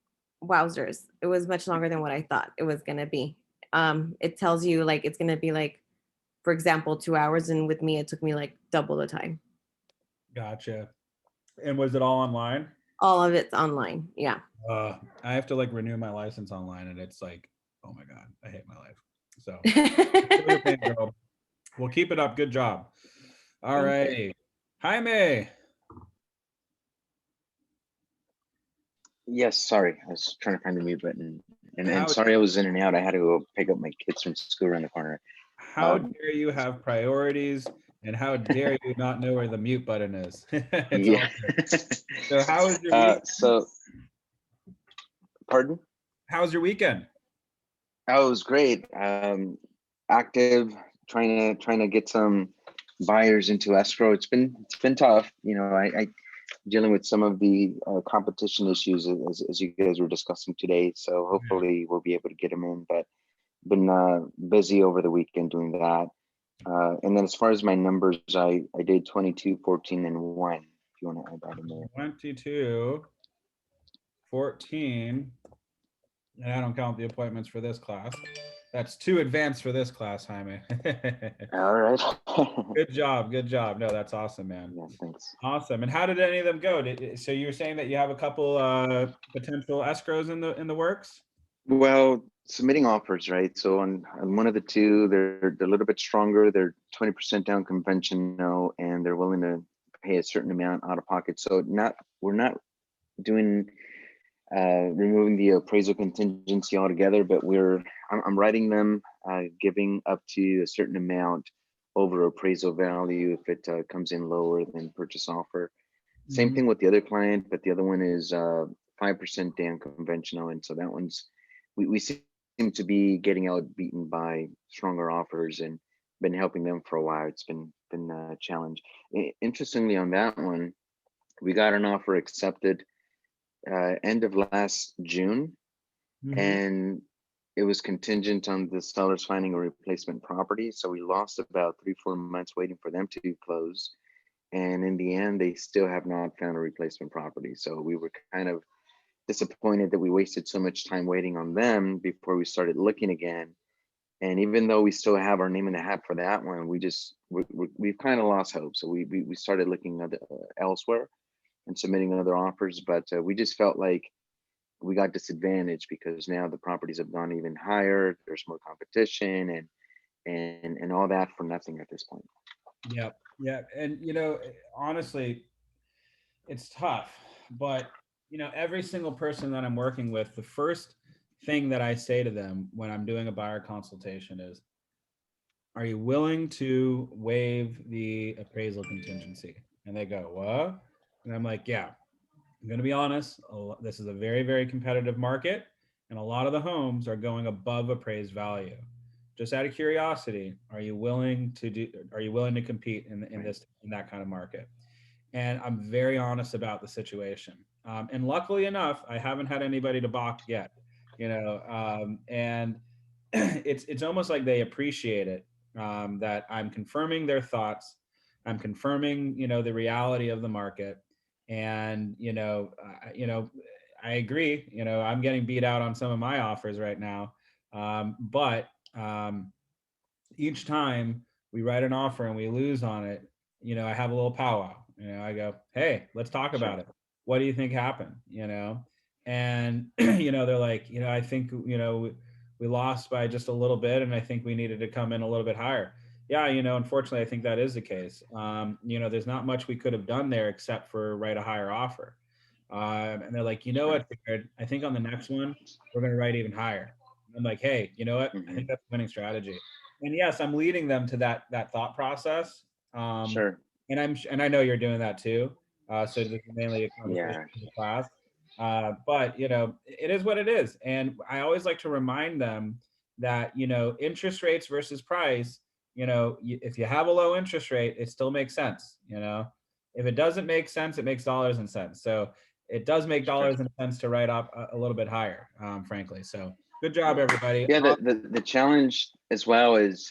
wowzers. It was much longer than what I thought it was gonna be. It tells you like it's gonna be like, for example, 2 hours, and with me it took me like double the time. Gotcha. And was it all online? All of it's online. Yeah. I have to like renew my license online, and it's like, oh my God, I hate my life. So girl. We'll keep it up. Good job. All righty. Jaime. Yes, sorry. I was trying to find the mute button. And How- sorry I was in and out. I had to go pick up my kids from school around the corner. How dare you have priorities, and how dare you not know where the mute button is? It's Yeah. all good. So how was your weekend? Pardon? How was your weekend? Oh, it was great. Active, trying to get some buyers into escrow. It's been tough. You know, I dealing with some of the competition issues as you guys were discussing today. So hopefully we'll be able to get them in. But been busy over the weekend doing that. And then as far as my numbers, I did 22, 14, and 1. If you want to add that in there. 22, 14, and I don't count the appointments for this class. That's 2 advanced for this class, Jaime. All right. Good job. Good job. No, that's awesome, man. Yeah, thanks. Awesome. And how did any of them go? So you were saying that you have a couple potential escrows in the works? Well, submitting offers, right? So on one of the 2, they're a little bit stronger. They're 20% down conventional, and they're willing to pay a certain amount out of pocket. So we're not doing removing the appraisal contingency altogether, but I'm writing them giving up to a certain amount over appraisal value if it comes in lower than purchase offer. Same thing with the other client, but the other one is 5% down conventional, and so that one's we seem to be getting out beaten by stronger offers, and been helping them for a while. It's been a challenge. Interestingly, on that one, we got an offer accepted end of last June, and it was contingent on the sellers finding a replacement property. So we lost about 3-4 months waiting for them to close, and in the end, they still have not found a replacement property. So we were kind of disappointed that we wasted so much time waiting on them before we started looking again. And even though we still have our name in the hat for that one, we've kind of lost hope. So we started looking elsewhere and submitting other offers, but we just felt like we got disadvantaged because now the properties have gone even higher. There's more competition, and all that for nothing at this point. Yep. Yeah. And you know, honestly, it's tough, but you know, every single person that I'm working with, the first thing that I say to them when I'm doing a buyer consultation is, are you willing to waive the appraisal contingency? And they go, what? And I'm like, yeah, I'm going to be honest. This is a very, very competitive market, and a lot of the homes are going above appraised value. Just out of curiosity, are you willing to compete in that kind of market? And I'm very honest about the situation. And luckily enough, I haven't had anybody to balk yet, you know, and it's almost like they appreciate it, that I'm confirming their thoughts. I'm confirming, you know, the reality of the market. And, you know, I agree, you know, I'm getting beat out on some of my offers right now. But each time we write an offer and we lose on it, you know, I have a little powwow. You know, I go, hey, let's talk about it. What do you think happened? You know, and you know, they're like, you know, I think, you know, we lost by just a little bit, and I think we needed to come in a little bit higher. Yeah, unfortunately, I think that is the case. There's not much we could have done there except for write a higher offer. And they're like, you know what, Jared, I think on the next one, we're going to write even higher. And I'm like, hey, you know what? I think that's a winning strategy. And yes, I'm leading them to that thought process. Sure. And I know you're doing that too. So this is mainly a conversation Yeah. in the class. But it is what it is. And I always like to remind them that, interest rates versus price, if you have a low interest rate, it still makes sense. If it doesn't make sense, it makes dollars and cents. So it does make dollars and cents to write up a little bit higher, frankly. So good job, everybody. Yeah, the challenge as well is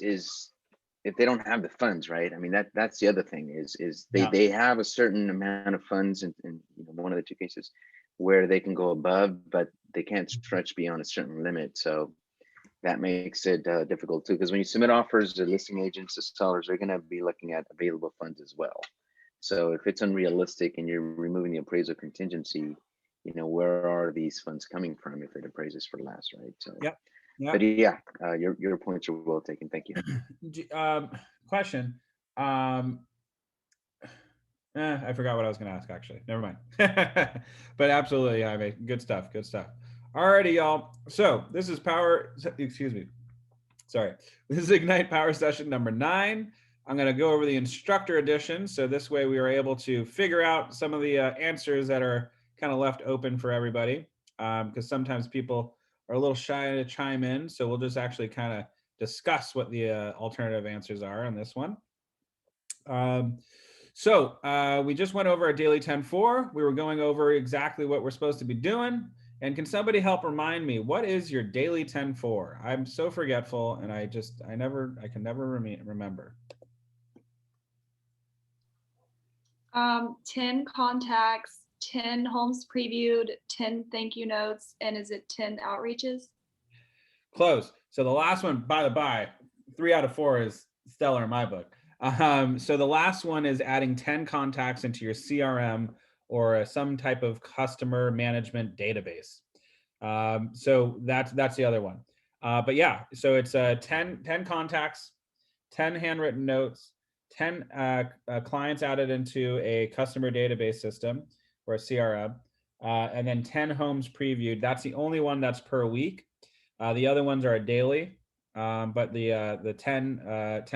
if they don't have the funds, right? I mean, that's the other thing is they have a certain amount of funds in one of the two cases where they can go above, but they can't stretch beyond a certain limit. So that makes it difficult too, because when you submit offers to listing agents, the sellers are going to be looking at available funds as well. So if it's unrealistic and you're removing the appraisal contingency, where are these funds coming from if it appraises for less, right? So Yep. but yeah, your points are well taken. Thank you. Question. I forgot what I was going to ask, actually. Never mind. But absolutely, Jaime. Good stuff. Good stuff. Alrighty, y'all. So this is This is Ignite Power Session number 9. I'm going to go over the instructor edition. So this way we are able to figure out some of the answers that are kind of left open for everybody. Because sometimes people are a little shy to chime in. So we'll just actually kind of discuss what the alternative answers are on this one. So we just went over our daily 10-4. We were going over exactly what we're supposed to be doing. And can somebody help remind me, what is your daily 10-4? I'm so forgetful, and I can never remember. 10 contacts, 10 homes previewed, 10 thank you notes, and is it 10 outreaches? Close. So the last one, by the by, 3 out of 4 is stellar in my book. So the last one is adding 10 contacts into your CRM or some type of customer management database. So that's the other one. But yeah, so it's 10 contacts, 10 handwritten notes, 10 clients added into a customer database system or a CRM, and then 10 homes previewed. That's the only one that's per week. The other ones are daily, but the 10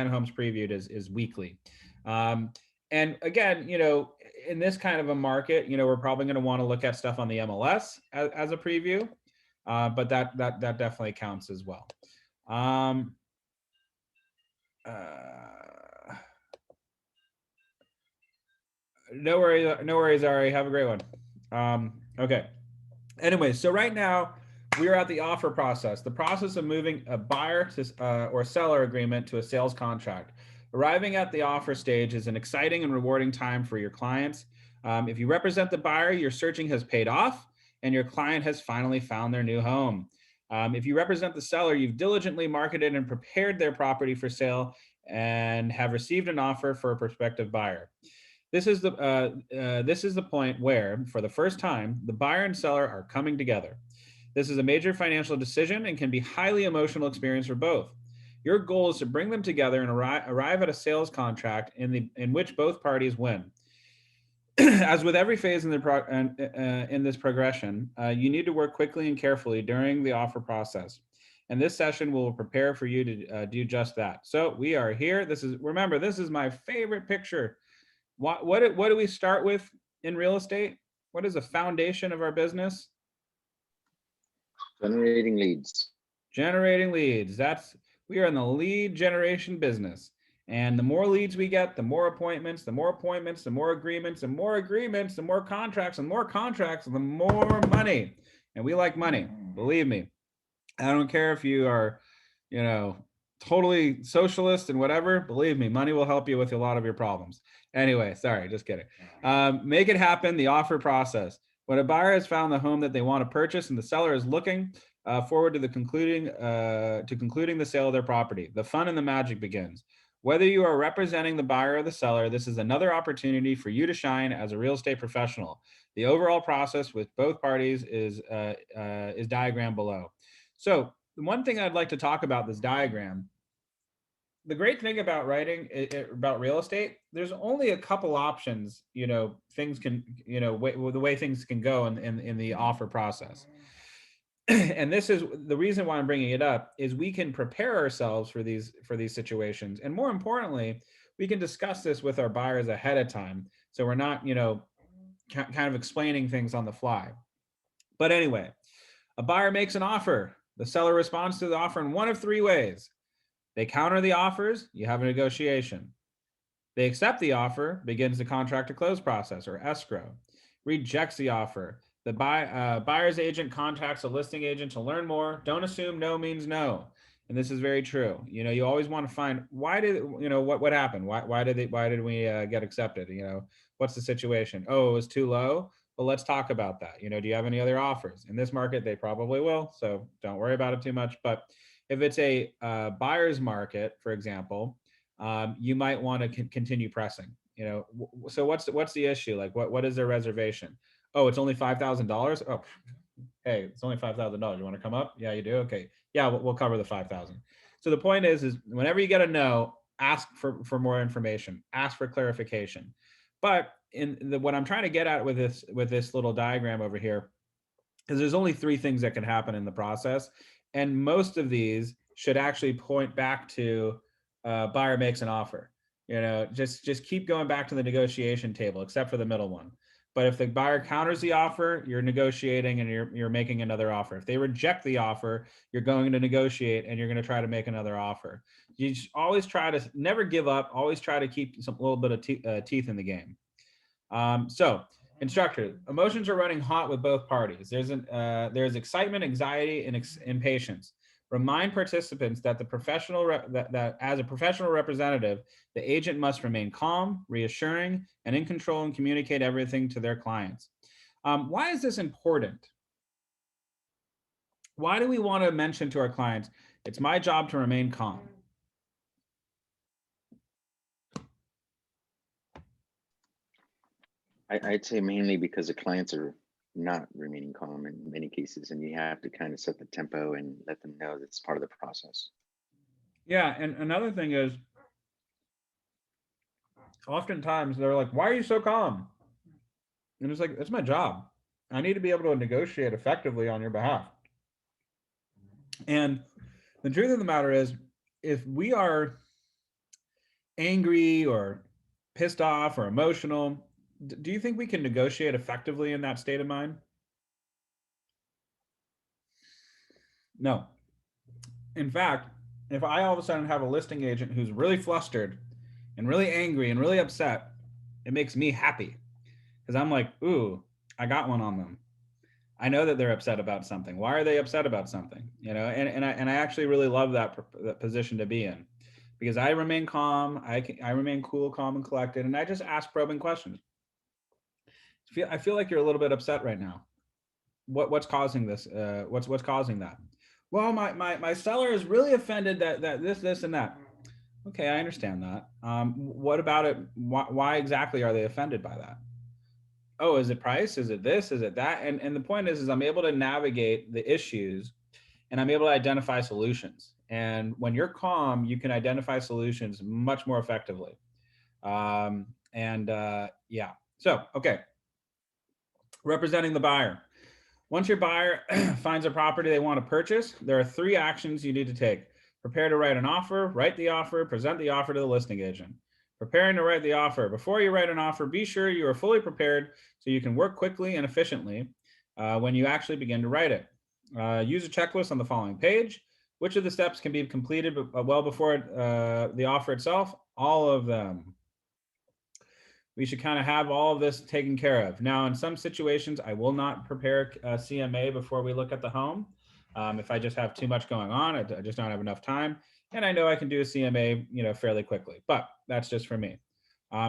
homes previewed is weekly. And again, in this kind of a market, we're probably going to want to look at stuff on the MLS as a preview, but that definitely counts as well. No worries, Ari. Have a great one. Okay. Anyway, so right now we are at the offer process, the process of moving a buyer to or seller agreement to a sales contract. Arriving at the offer stage is an exciting and rewarding time for your clients. If you represent the buyer, your searching has paid off and your client has finally found their new home. If you represent the seller, you've diligently marketed and prepared their property for sale and have received an offer for a prospective buyer. This is the point where, for the first time, the buyer and seller are coming together. This is a major financial decision and can be a highly emotional experience for both. Your goal is to bring them together and arrive at a sales contract in which both parties win. As with every phase in this progression, you need to work quickly and carefully during the offer process. And this session will prepare for you to do just that. So we are here. Remember, this is my favorite picture. What do we start with in real estate? What is the foundation of our business? Generating leads. Generating leads. We are in the lead generation business. And the more leads we get, the more appointments, the more agreements, the more agreements, the more contracts, and more contracts, and the more money. And we like money, believe me. I don't care if you are, totally socialist and whatever, believe me, money will help you with a lot of your problems. Anyway, sorry, just kidding. Make it happen, the offer process. When a buyer has found the home that they want to purchase and the seller is looking forward to concluding the sale of their property, the fun and the magic begins. Whether you are representing the buyer or the seller, this is another opportunity for you to shine as a real estate professional. The overall process with both parties is diagrammed below. So the one thing I'd like to talk about this diagram the great thing about writing about real estate, there's only a couple options, things can, the way things can go in the offer process. And this is the reason why I'm bringing it up, is we can prepare ourselves for these situations. And more importantly, we can discuss this with our buyers ahead of time. So we're not, kind of explaining things on the fly. But anyway, a buyer makes an offer. The seller responds to the offer in one of three ways. They counter the offers, you have a negotiation. They accept the offer, begins the contract to close process, or escrow. Rejects the offer. The buyer's agent contacts a listing agent to learn more. Don't assume no means no. And this is very true. You always want to find, why did, what happened? Why did we get accepted? What's the situation? Oh, it was too low. Well, let's talk about that. Do you have any other offers? In this market, they probably will. So don't worry about it too much. But if it's a buyer's market, for example, you might want to continue pressing. So what's the issue? Like, what is their reservation? Oh, it's only $5,000. Oh, hey, it's only $5,000. You want to come up? Yeah, you do. Okay, yeah, we'll cover the 5,000. So the point is whenever you get a no, ask for more information. Ask for clarification. But what I'm trying to get at with this little diagram over here is there's only three things that can happen in the process. And most of these should actually point back to buyer makes an offer. Just keep going back to the negotiation table, except for the middle one. But if the buyer counters the offer, you're negotiating and you're making another offer. If they reject the offer, you're going to negotiate and you're going to try to make another offer. You just always try to never give up. Always try to keep a little bit of teeth in the game. So, instructor, emotions are running hot with both parties. There's excitement, anxiety, and impatience. Remind participants that that as a professional representative, the agent must remain calm, reassuring, and in control and communicate everything to their clients. Why is this important? Why do we want to mention to our clients, it's my job to remain calm? I'd say mainly because the clients are not remaining calm in many cases, and you have to kind of set the tempo and let them know that's part of the process. Yeah, and another thing is, oftentimes they're like, why are you so calm? And it's like, it's my job. I need to be able to negotiate effectively on your behalf. And the truth of the matter is, if we are angry or pissed off or emotional, do you think we can negotiate effectively in that state of mind? No. In fact, if I all of a sudden have a listing agent who's really flustered and really angry and really upset, it makes me happy because I'm like, ooh, I got one on them. I know that they're upset about something. Why are they upset about something? And I actually really love that position to be in, because I remain calm. I remain cool, calm, and collected, and I just ask probing questions. I feel like you're a little bit upset right now. What's causing this? What's causing that? Well, my seller is really offended that this and that. Okay, I understand that. What about it? Why exactly are they offended by that? Oh, is it price? Is it this? Is it that? And the point is I'm able to navigate the issues and I'm able to identify solutions. And when you're calm, you can identify solutions much more effectively. Yeah. So, okay. Representing the buyer. Once your buyer finds a property they want to purchase, there are three actions you need to take. Prepare to write an offer, write the offer, present the offer to the listing agent. Preparing to write the offer. Before you write an offer, be sure you are fully prepared so you can work quickly and efficiently when you actually begin to write it. Use a checklist on the following page. Which of the steps can be completed well before the offer itself? All of them. We should kind of have all of this taken care of. Now, in some situations, I will not prepare a CMA before we look at the home. If I just have too much going on, I just don't have enough time. And I know I can do a CMA, fairly quickly, but that's just for me.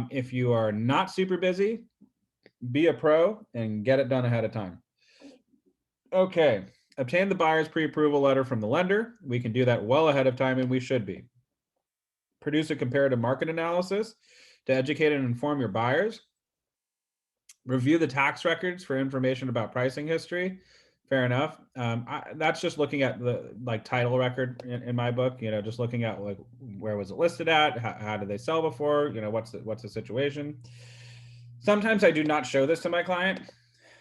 If you are not super busy, be a pro and get it done ahead of time. Okay, obtain the buyer's pre-approval letter from the lender. We can do that well ahead of time, and we should be. Produce a comparative market analysis to educate and inform your buyers. Review the tax records for information about pricing history. fair enough. That's just looking at the like title record in my book, you know, just looking at like where was it listed at, how did they sell before, you know, what's the situation. Sometimes I do not show this to my client.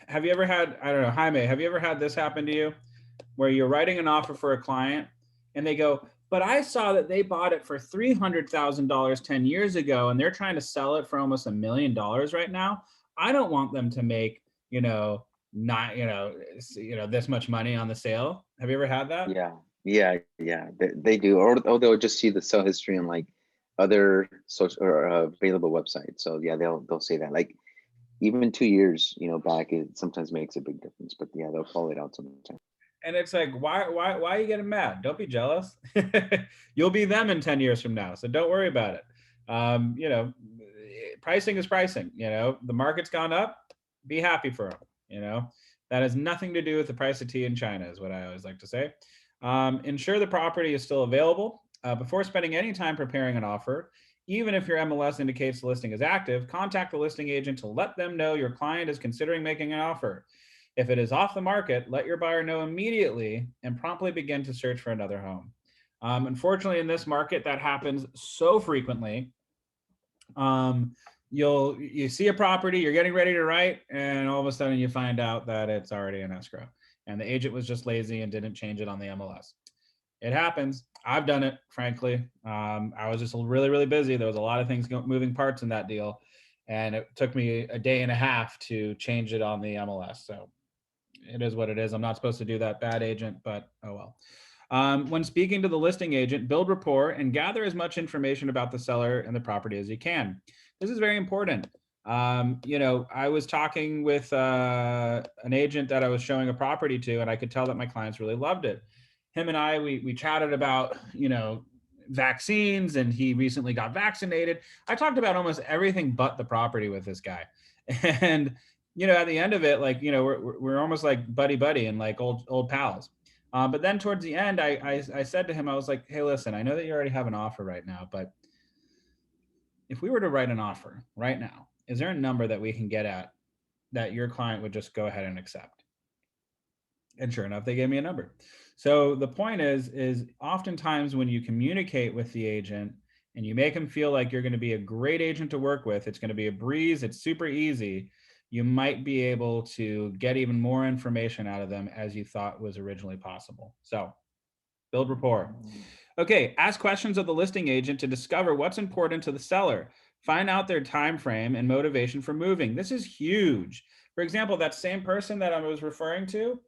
Have you ever had, I don't know, Jaime, have you ever had this happen to you where you're writing an offer for a client and they go, but I saw that they bought it for $300,000 10 years ago and they're trying to sell it for almost $1 million right now. I don't want them to make, you know, not, you know, this much money on the sale. Have you ever had that? Yeah. They do, or they'll just see the sale history on like other social or available websites. So yeah, they'll say that like even 2 years, you know, back, it sometimes makes a big difference. But yeah, they'll call it out sometimes. And it's like, why are you getting mad? Don't be jealous. You'll be them in 10 years from now. So don't worry about it. You know, pricing is pricing, you know, the market's gone up, be happy for them, you know, that has nothing to do with the price of tea in China is what I always like to say. Ensure the property is still available. Before spending any time preparing an offer, even if your MLS indicates the listing is active, contact the listing agent to let them know your client is considering making an offer. If it is off the market, let your buyer know immediately and promptly begin to search for another home. Unfortunately, in this market, that happens so frequently. You see a property, you're getting ready to write, and all of a sudden you find out that it's already in escrow, and the agent was just lazy and didn't change it on the MLS. It happens. I've done it, frankly. I was just really, really busy. There was a lot of things moving parts in that deal, and it took me a day and a half to change it on the MLS. So it is what it is. I'm not supposed to do that, bad agent, but oh well. When speaking to the listing agent, build rapport and gather as much information about the seller and the property as you can. This is very important. You know, I was talking with an agent that I was showing a property to, and I could tell that my clients really loved it. Him and I, we chatted about, you know, vaccines, and he recently got vaccinated. I talked about almost everything but the property with this guy. And, you know, at the end of it, like, you know, we're almost like buddy and like old pals. But then towards the end, I said to him, I was like, hey, listen, I know that you already have an offer right now, but if we were to write an offer right now, is there a number that we can get at that your client would just go ahead and accept? And sure enough, they gave me a number. So the point is oftentimes when you communicate with the agent and you make them feel like you're going to be a great agent to work with, it's going to be a breeze, it's super easy, you might be able to get even more information out of them as you thought was originally possible. So build rapport. Okay, ask questions of the listing agent to discover what's important to the seller. Find out their time frame and motivation for moving. This is huge. For example, that same person that I was referring to,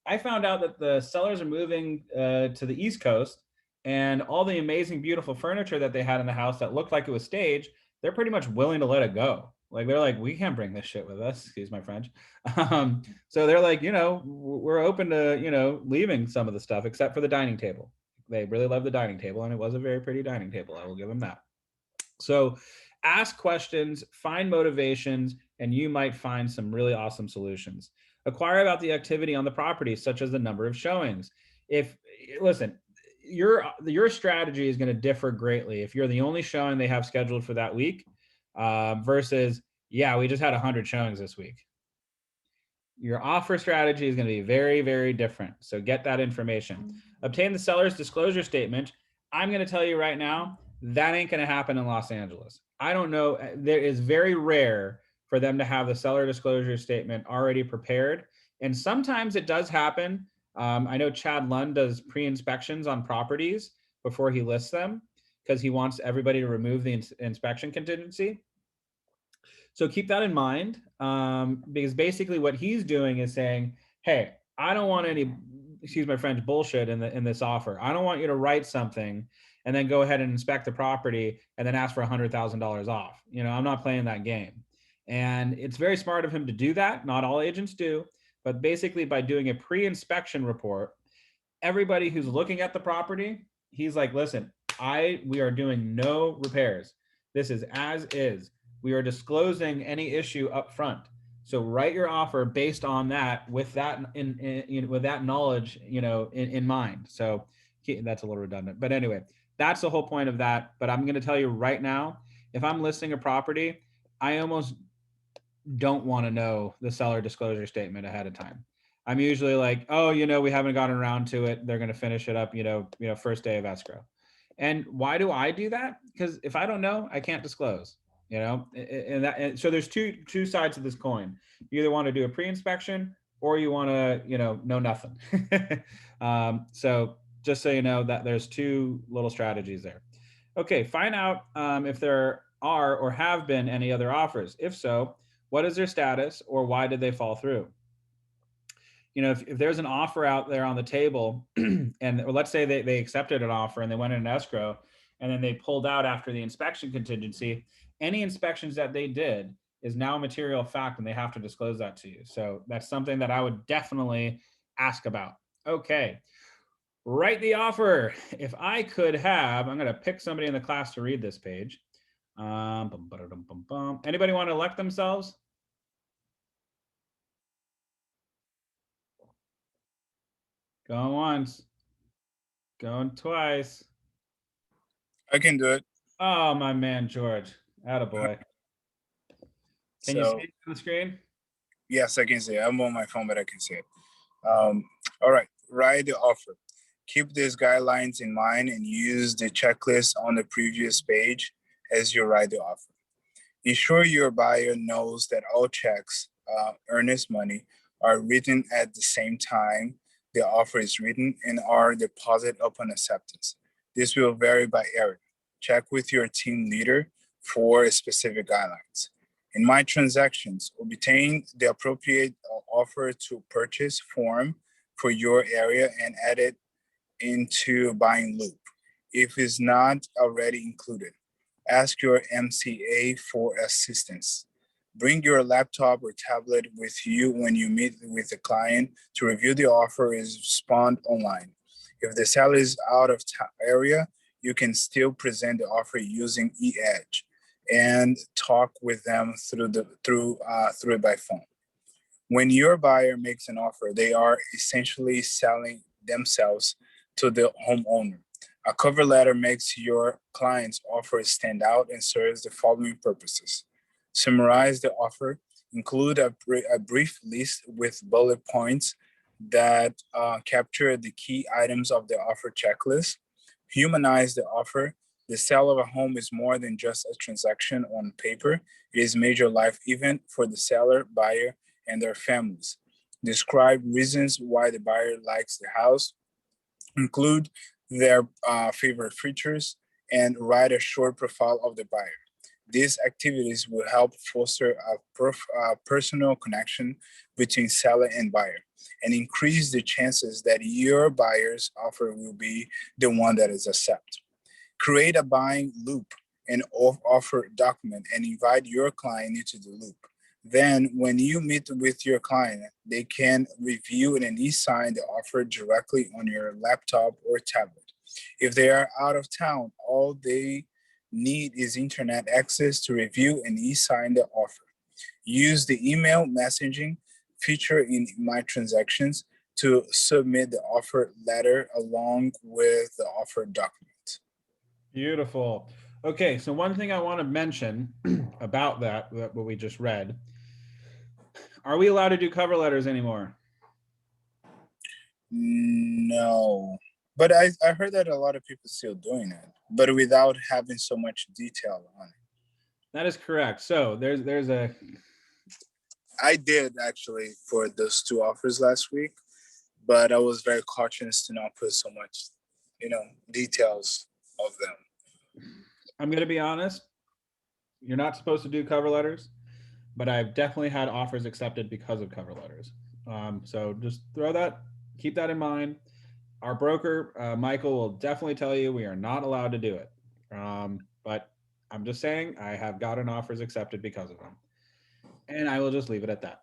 I found out that the sellers are moving to the East Coast, and all the amazing, beautiful furniture that they had in the house that looked like it was staged, they're pretty much willing to let it go. Like, they're like, we can't bring this shit with us, excuse my French. So they're like, you know, we're open to, you know, leaving some of the stuff except for the dining table. They really love the dining table, and it was a very pretty dining table. I will give them that. So ask questions, find motivations, and you might find some really awesome solutions. Acquire about the activity on the property, such as the number of showings. Listen, your strategy is going to differ greatly if you're the only showing they have scheduled for that week versus, yeah, we just had 100 showings this week. Your offer strategy is going to be very, very different. So get that information. Obtain the seller's disclosure statement. I'm going to tell you right now, that ain't going to happen in Los Angeles. I don't know. There is very rare for them to have the seller disclosure statement already prepared. And sometimes it does happen. I know Chad Lund does pre-inspections on properties before he lists them because he wants everybody to remove the inspection contingency. So keep that in mind because basically what he's doing is saying, hey, I don't want any, excuse my French, bullshit in this offer. I don't want you to write something and then go ahead and inspect the property and then ask for $100,000 off. You know, I'm not playing that game. And it's very smart of him to do that. Not all agents do, but basically by doing a pre-inspection report, everybody who's looking at the property, he's like, listen, we are doing no repairs. This is as is. We are disclosing any issue up front. So write your offer based on that, with that with that knowledge, you know, in mind. So that's a little redundant, but anyway, that's the whole point of that. But I'm going to tell you right now, if I'm listing a property, I almost don't want to know the seller disclosure statement ahead of time. I'm usually like, oh, we haven't gotten around to it. They're going to finish it up, first day of escrow. And why do I do that? Because if I don't know, I can't disclose, and so there's two sides of this coin. You either want to do a pre-inspection or you want to, know nothing. So just so you know that there's two little strategies there. Okay, find out if there are or have been any other offers. If so, what is their status or why did they fall through? If there's an offer out there on the table and let's say they accepted an offer and they went in an escrow and then they pulled out after the inspection contingency, any inspections that they did is now a material fact and they have to disclose that to you. So that's something that I would definitely ask about. Okay. Write the offer. If I could have, I'm going to pick somebody in the class to read this page. Anybody want to elect themselves? Going once. Going twice. I can do it. Oh, my man, George. Attaboy. Can you see it on the screen? Yes, I can see it. I'm on my phone, but I can see it. All right, write the offer. Keep these guidelines in mind and use the checklist on the previous page as you write the offer. Ensure your buyer knows that all checks, earnest money, are written at the same time the offer is written and are deposited upon acceptance. This will vary by area. Check with your team leader for specific guidelines. In my transactions, obtain the appropriate offer to purchase form for your area and add it into buying loop. If it's not already included, ask your MCA for assistance. Bring your laptop or tablet with you when you meet with the client to review the offer is respond online. If the seller is out of area, you can still present the offer using eEdge and talk with them through it by phone. When your buyer makes an offer, they are essentially selling themselves to the homeowner. A cover letter makes your client's offer stand out and serves the following purposes. Summarize the offer, include a brief list with bullet points that capture the key items of the offer checklist. Humanize the offer. The sale of a home is more than just a transaction on paper. It is a major life event for the seller, buyer, and their families. Describe reasons why the buyer likes the house. Include their favorite features and write a short profile of the buyer. These activities will help foster a personal connection between seller and buyer and increase the chances that your buyer's offer will be the one that is accepted. Create a buying loop and offer document and invite your client into the loop. Then when you meet with your client, they can review and e-sign the offer directly on your laptop or tablet. If they are out of town, all they need is internet access to review and e-sign the offer. Use the email messaging feature in My Transactions to submit the offer letter along with the offer document. Beautiful. Okay, so one thing I want to mention about that, what we just read, are we allowed to do cover letters anymore? No, but I heard that a lot of people still doing it, but without having so much detail on it. That is correct. So there's a. I did actually for those two offers last week, but I was very cautious to not put so much, details of them. I'm going to be honest. You're not supposed to do cover letters, but I've definitely had offers accepted because of cover letters. So just keep that in mind. Our broker, Michael, will definitely tell you we are not allowed to do it. But I'm just saying I have gotten offers accepted because of them. And I will just leave it at that.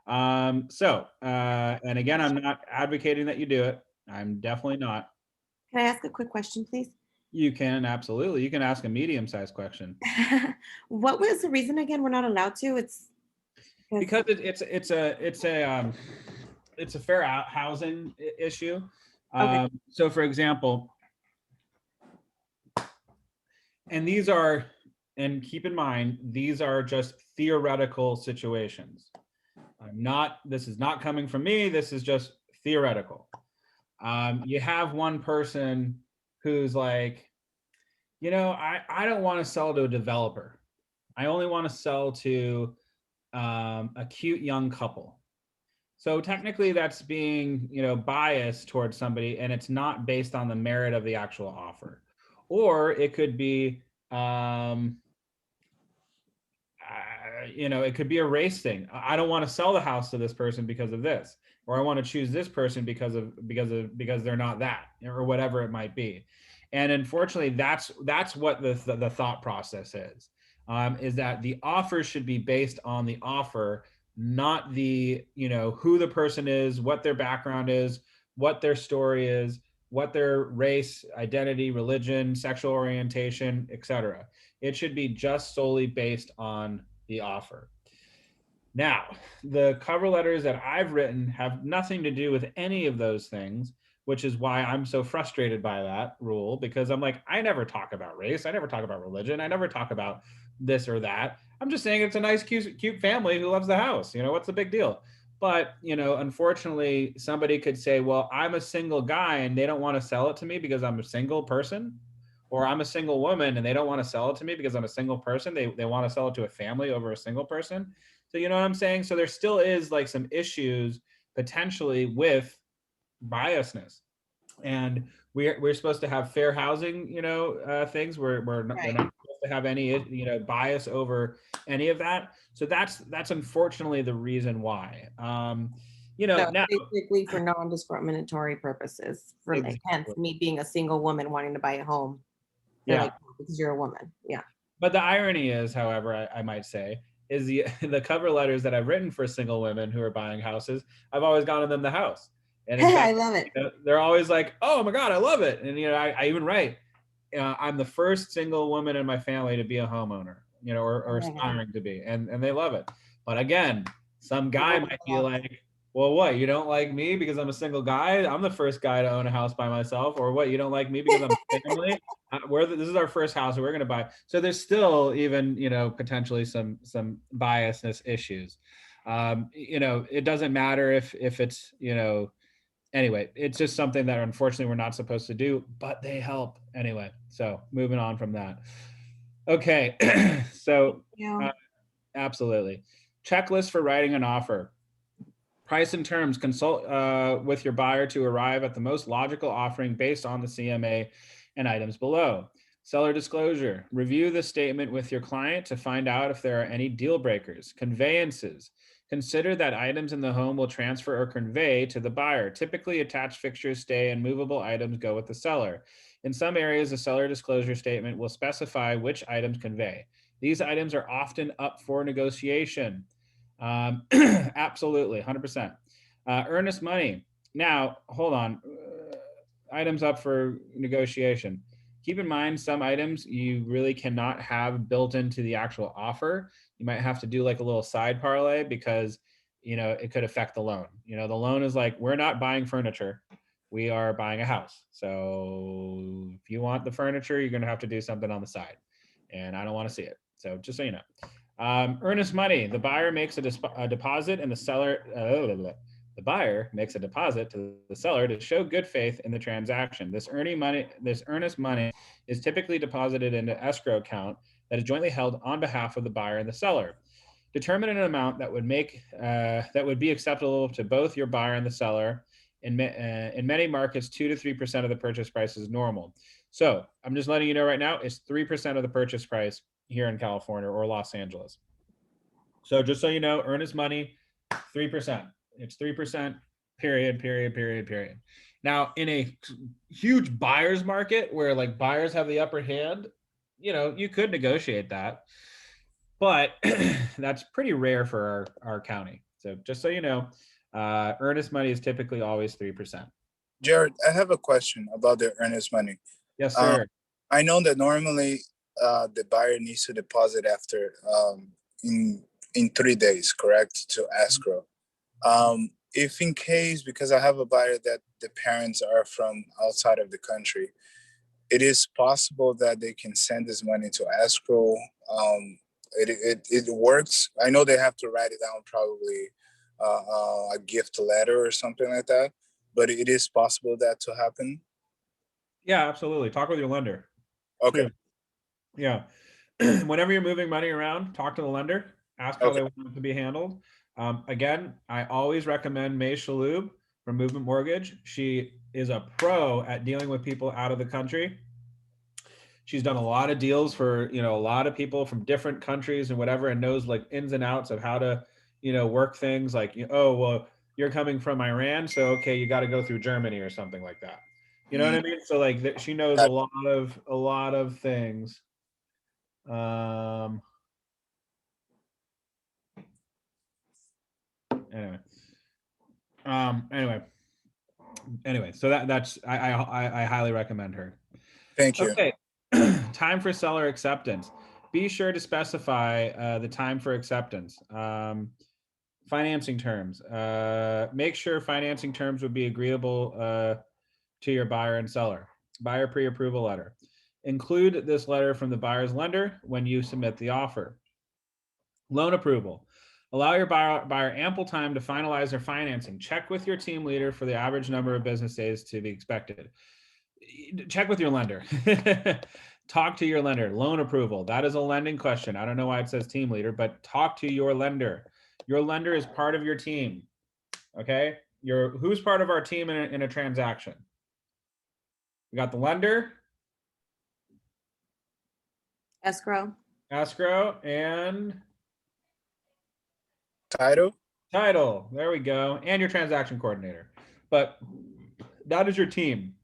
And again, I'm not advocating that you do it. I'm definitely not. Can I ask a quick question, please? You can, absolutely. You can ask a medium-sized question. What was the reason again we're not allowed to? It's because it's a fair housing issue. Okay. So for example, and keep in mind, these are just theoretical situations. this is not coming from me. This is just theoretical. You have one person who's like, you know, I don't want to sell to a developer. I only want to sell to a cute young couple. So technically that's being, you know, biased towards somebody, and it's not based on the merit of the actual offer. Or it could be, you know, it could be a race thing. I don't want to sell the house to this person because of this, or I want to choose this person because they're not that, or whatever it might be. And unfortunately, that's what the thought process is that the offer should be based on the offer, not the, you know, who the person is, what their background is, what their story is, what their race, identity, religion, sexual orientation, etc. It should be just solely based on the offer. Now, the cover letters that I've written have nothing to do with any of those things, which is why I'm so frustrated by that rule, because I'm like, I never talk about race. I never talk about religion. I never talk about this or that. I'm just saying it's a nice, cute family who loves the house. You know, what's the big deal? But, you know, unfortunately, somebody could say, well, I'm a single guy and they don't want to sell it to me because I'm a single person. Or I'm a single woman and they don't want to sell it to me because I'm a single person. They want to sell it to a family over a single person. So you know what I'm saying? So there still is like some issues potentially with biasness. And we're supposed to have fair housing, you know, things where they're not supposed to have any, you know, bias over any of that. So that's unfortunately the reason why. You know, So now basically for non-discriminatory purposes, for like, hence me being a single woman wanting to buy a home. They're like, because you're a woman. Yeah. But the irony is, however, I might say, is the cover letters that I've written for single women who are buying houses, I've always gotten them the house. And in fact, I love it. You know, they're always like, oh my God, I love it. And, you know, I even write, I'm the first single woman in my family to be a homeowner, you know, or aspiring to be, and they love it. But again, some guy might be like, well, what, you don't like me because I'm a single guy? I'm the first guy to own a house by myself. Or what, you don't like me because I'm a family? This is our first house that we're going to buy. So there's still even, you know, potentially some biasness issues. You know, it doesn't matter if it's, you know, anyway, it's just something that unfortunately we're not supposed to do, but they help anyway. So moving on from that. Okay. So absolutely. Checklist for writing an offer. Price and terms, consult with your buyer to arrive at the most logical offering based on the CMA and items below. Seller disclosure, review the statement with your client to find out if there are any deal breakers. Conveyances, consider that items in the home will transfer or convey to the buyer. Typically attached fixtures stay and movable items go with the seller. In some areas, a seller disclosure statement will specify which items convey. These items are often up for negotiation. Absolutely, 100%. Earnest money. Now, hold on. Items up for negotiation. Keep in mind, some items you really cannot have built into the actual offer. You might have to do like a little side parlay because, you know, it could affect the loan. You know, the loan is like, we're not buying furniture. We are buying a house. So if you want the furniture, you're going to have to do something on the side. And I don't want to see it. So just so you know. Earnest money. The buyer makes a deposit and the buyer makes a deposit to the seller to show good faith in the transaction. This earnest money is typically deposited into escrow account that is jointly held on behalf of the buyer and the seller. Determine an amount that would be acceptable to both your buyer and the seller. In many markets, 2 to 3% of the purchase price is normal. So I'm just letting you know right now, it's 3% of the purchase price here in California or Los Angeles. So just so you know, earnest money, 3%. It's 3%, period. Now, in a huge buyer's market where like buyers have the upper hand, you know, you could negotiate that, but that's pretty rare for our county. So just so you know, earnest money is typically always 3%. Jared, I have a question about the earnest money. Yes, sir. I know that normally the buyer needs to deposit after in 3 days, correct, to escrow. If in case, because I have a buyer that the parents are from outside of the country, it is possible that they can send this money to escrow. It works. I know they have to write it down probably a gift letter or something like that. But it is possible that to happen. Yeah, absolutely. Talk with your lender. Okay. too. Yeah. Whenever you're moving money around, talk to the lender, ask how Okay. they want it to be handled. Again, I always recommend May Shalhoub from Movement Mortgage. She is a pro at dealing with people out of the country. She's done a lot of deals for, a lot of people from different countries and whatever, and knows like ins and outs of how to, work things like, oh, well, you're coming from Iran, so okay, you got to go through Germany or something like that. You know what I mean? So like she knows a lot of things. Anyway. Anyway, so that's I highly recommend her. Thank you. Okay. Time for seller acceptance. Be sure to specify the time for acceptance. Financing terms. Make sure financing terms would be agreeable to your buyer and seller. Buyer pre-approval letter. Include this letter from the buyer's lender when you submit the offer. Loan approval. Allow your buyer ample time to finalize their financing. Check with your team leader for the average number of business days to be expected. Check with your lender. Talk to your lender. Loan approval. That is a lending question. I don't know why it says team leader, but talk to your lender. Your lender is part of your team. Okay? Who's part of our team in a transaction? We got the lender, Escrow. and Title. There we go. And your transaction coordinator. But that is your team.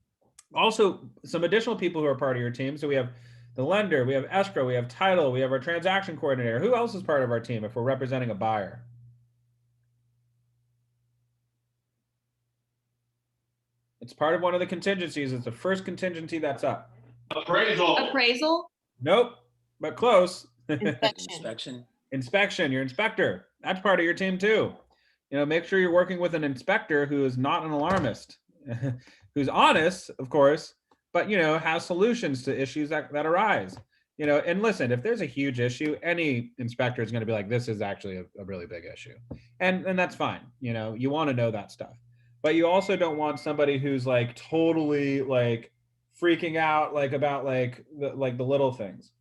Also, some additional people who are part of your team. So we have the lender, we have escrow, we have title, we have our transaction coordinator. Who else is part of our team if we're representing a buyer? It's part of one of the contingencies. It's the first contingency that's up. Appraisal? Nope, but close. Inspection. Inspection, your inspector. That's part of your team too. Make sure you're working with an inspector who is not an alarmist, who's honest, of course, but has solutions to issues that arise. And listen, if there's a huge issue, any inspector is going to be like, this is actually a really big issue. And that's fine. You want to know that stuff. But you also don't want somebody who's like totally like freaking out like about like the little things.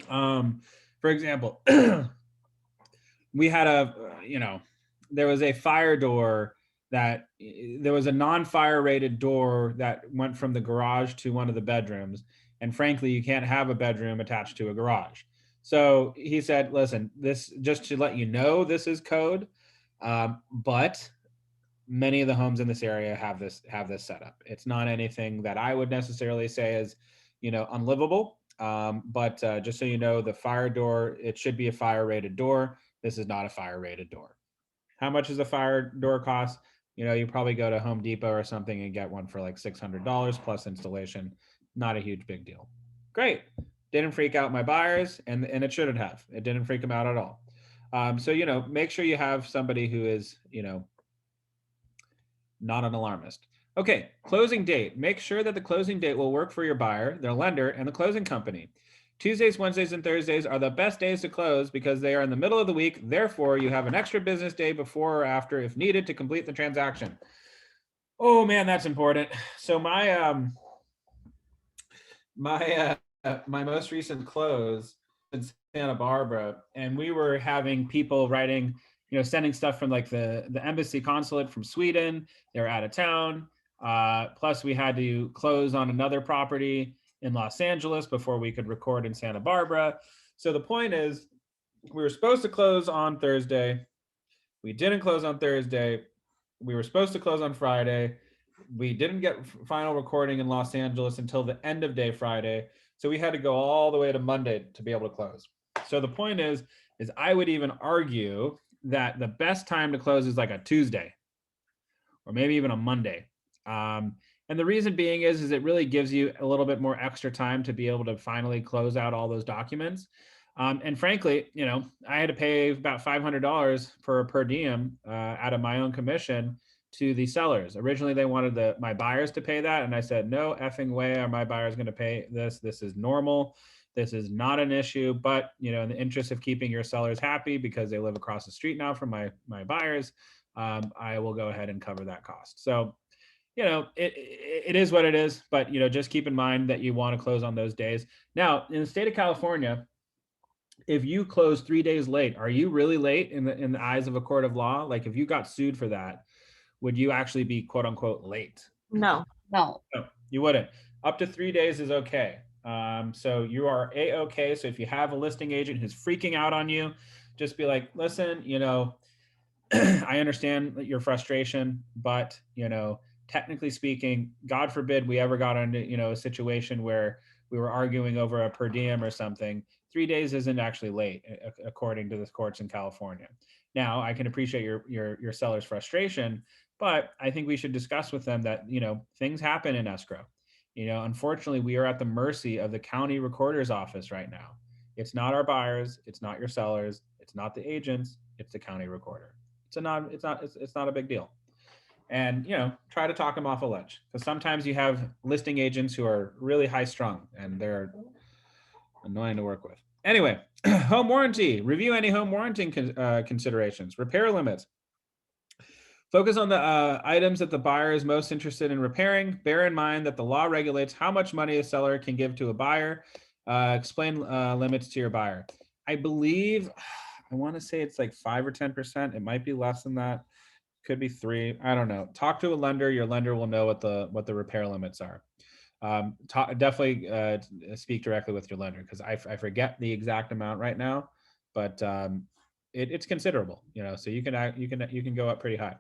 For example, we had there was a fire door there was a non-fire rated door that went from the garage to one of the bedrooms. And frankly, you can't have a bedroom attached to a garage. So he said, listen, this, just to let you know, this is code. But many of the homes in this area have this set up. It's not anything that I would necessarily say is, unlivable. But just so you know, the fire door, it should be a fire rated door. This is not a fire rated door. How much does a fire door cost? You probably go to Home Depot or something and get one for like $600 plus installation. Not a huge big deal. Great. Didn't freak out my buyers, and it shouldn't have. It didn't freak them out at all. So, make sure you have somebody who is, not an alarmist. Okay, closing date. Make sure that the closing date will work for your buyer, their lender, and the closing company. Tuesdays, Wednesdays, and Thursdays are the best days to close because they are in the middle of the week. Therefore, you have an extra business day before or after if needed to complete the transaction. Oh man, that's important. So my most recent close in Santa Barbara, and we were having people writing, sending stuff from like the embassy consulate from Sweden. They're out of town. Plus we had to close on another property in Los Angeles before we could record in Santa Barbara. So the point is, we were supposed to close on Thursday. We didn't close on Thursday. We were supposed to close on Friday. We didn't get final recording in Los Angeles until the end of day Friday. So we had to go all the way to Monday to be able to close. So the point is I would even argue that the best time to close is like a Tuesday or maybe even a Monday. And the reason being is it really gives you a little bit more extra time to be able to finally close out all those documents. And frankly, I had to pay about $500 for a per diem out of my own commission to the sellers. Originally, they wanted my buyers to pay that. And I said, no effing way are my buyers going to pay this. This is normal. This is not an issue, but in the interest of keeping your sellers happy because they live across the street now from my buyers, I will go ahead and cover that cost. So, it is what it is, but just keep in mind that you want to close on those days. Now, in the state of California, if you close 3 days late, are you really late in the eyes of a court of law? Like if you got sued for that, would you actually be quote unquote late? No. No. No, you wouldn't. Up to 3 days is okay. So you are a-okay. So if you have a listing agent who's freaking out on you, just be like, listen, I understand your frustration, but technically speaking, God forbid we ever got into a situation where we were arguing over a per diem or something. 3 days isn't actually late, according to the courts in California. Now, I can appreciate your seller's frustration, but I think we should discuss with them that things happen in escrow. Unfortunately, we are at the mercy of the county recorder's office right now. It's not our buyers, it's not your sellers, it's not the agents, it's the county recorder. It's not a big deal. And try to talk them off a ledge, because sometimes you have listing agents who are really high strung and they're annoying to work with. Anyway, home warranty. Review any home warranty considerations. Repair limits. Focus on the items that the buyer is most interested in repairing. Bear in mind that the law regulates how much money a seller can give to a buyer. Explain limits to your buyer. I believe, I want to say it's like 5 or 10%. It might be less than that. Could be 3. I don't know. Talk to a lender. Your lender will know what the repair limits are. Definitely speak directly with your lender, because I forget the exact amount right now, but it's considerable. So you can go up pretty high.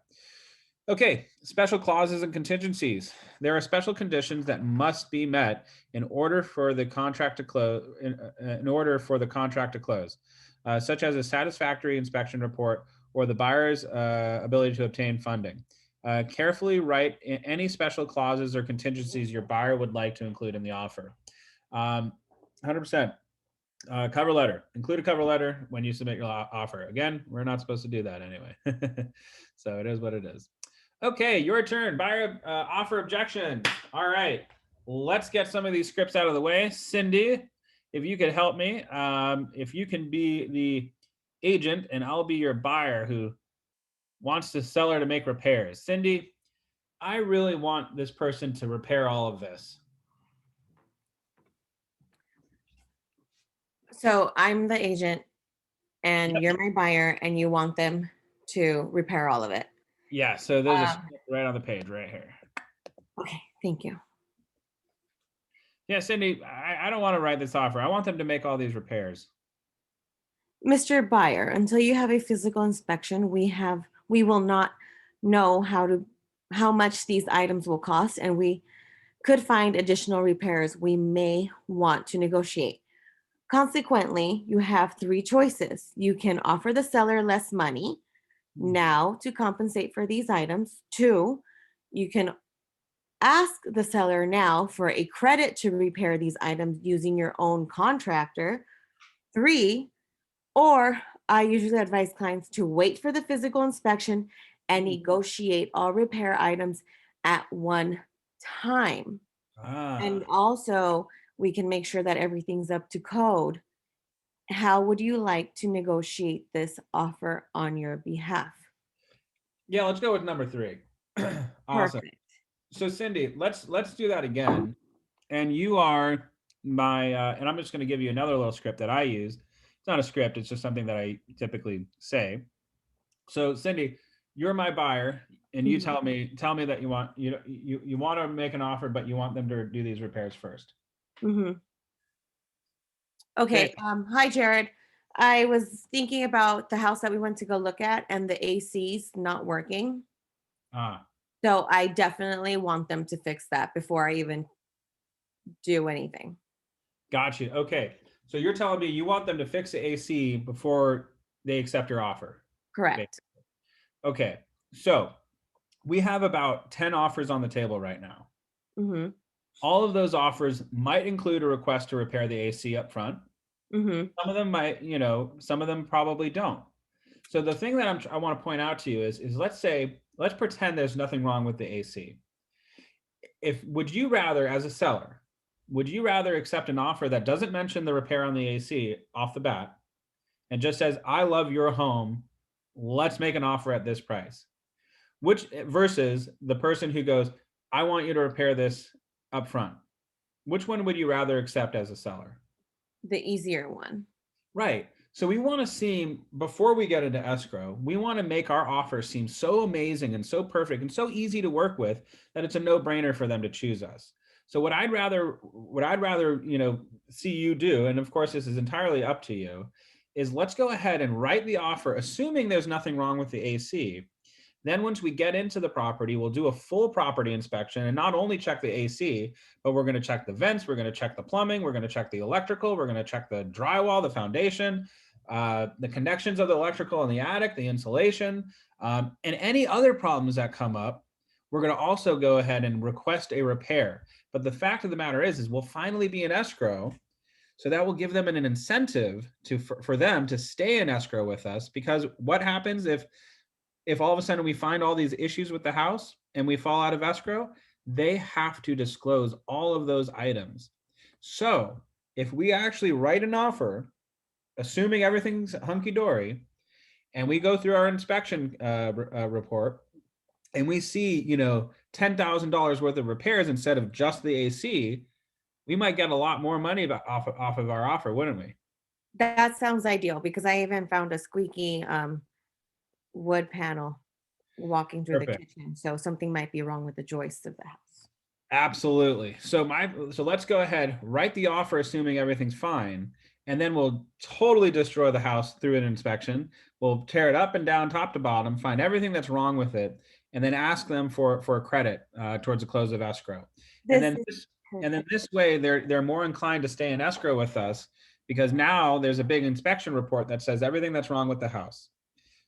Okay, special clauses and contingencies. There are special conditions that must be met in order for the contract to close. Such as a satisfactory inspection report or the buyer's ability to obtain funding. Carefully write any special clauses or contingencies your buyer would like to include in the offer. 100%. Cover letter. Include a cover letter when you submit your offer. Again, we're not supposed to do that anyway. So it is what it is. Okay, your turn. Buyer offer objection. All right, let's get some of these scripts out of the way. Cindy, if you could help me, if you can be the agent and I'll be your buyer who wants the seller to make repairs. Cindy, I really want this person to repair all of this. So I'm the agent and you're my buyer and you want them to repair all of it. Yeah, so there's a script right on the page right here. Okay, thank you. Yeah, Cindy, I don't want to write this offer. I want them to make all these repairs. Mr. Buyer, until you have a physical inspection, we will not know how much these items will cost, and we could find additional repairs we may want to negotiate. Consequently, you have 3 choices. You can offer the seller less money now to compensate for these items. 2, you can ask the seller now for a credit to repair these items using your own contractor. 3, or I usually advise clients to wait for the physical inspection and negotiate all repair items at one time. And also, we can make sure that everything's up to code. How would you like to negotiate this offer on your behalf? Yeah, let's go with number 3. Awesome. Perfect. So Cindy, let's do that again. And you are my, and I'm just going to give you another little script that I use. It's not a script, it's just something that I typically say. So Cindy, you're my buyer, and you tell me that you want to make an offer, but you want them to do these repairs first. Okay. Hi, Jared. I was thinking about the house that we went to go look at, and the AC's not working. So I definitely want them to fix that before I even do anything. Got you. Okay. So you're telling me you want them to fix the AC before they accept your offer? Correct. Okay. So we have about 10 offers on the table right now. All of those offers might include a request to repair the AC up front. Some of them might, some of them probably don't. So the thing that I want to point out to you is let's pretend there's nothing wrong with the AC. Would you rather, as a seller, would you rather accept an offer that doesn't mention the repair on the AC off the bat and just says, I love your home, let's make an offer at this price? Which versus the person who goes, I want you to repair this up front. Which one would you rather accept as a seller? The easier one. Right. So we want to seem, before we get into escrow, we want to make our offer seem so amazing and so perfect and so easy to work with that it's a no-brainer for them to choose us. So what I'd rather, see you do, and of course this is entirely up to you, is let's go ahead and write the offer, assuming there's nothing wrong with the AC. Then once we get into the property, we'll do a full property inspection and not only check the AC, but we're going to check the vents, we're going to check the plumbing, we're going to check the electrical, we're going to check the drywall, the foundation, the connections of the electrical in the attic, the insulation, and any other problems that come up. We're going to also go ahead and request a repair. But the fact of the matter is we'll finally be in escrow. So that will give them an incentive for them to stay in escrow with us, because what happens if all of a sudden we find all these issues with the house and we fall out of escrow? They have to disclose all of those items. So if we actually write an offer, assuming everything's hunky-dory, and we go through our inspection report and we see, $10,000 worth of repairs instead of just the AC, we might get a lot more money off of our offer, wouldn't we? That sounds ideal, because I even found a squeaky wood panel walking through the Perfect. kitchen. So something might be wrong with the joists of the house. Absolutely. So let's go ahead, write the offer, assuming everything's fine, and then we'll totally destroy the house through an inspection. We'll tear it up and down, top to bottom, find everything that's wrong with it, and then ask them for a credit towards the close of escrow. And then this way, they're more inclined to stay in escrow with us, because now there's a big inspection report that says everything that's wrong with the house.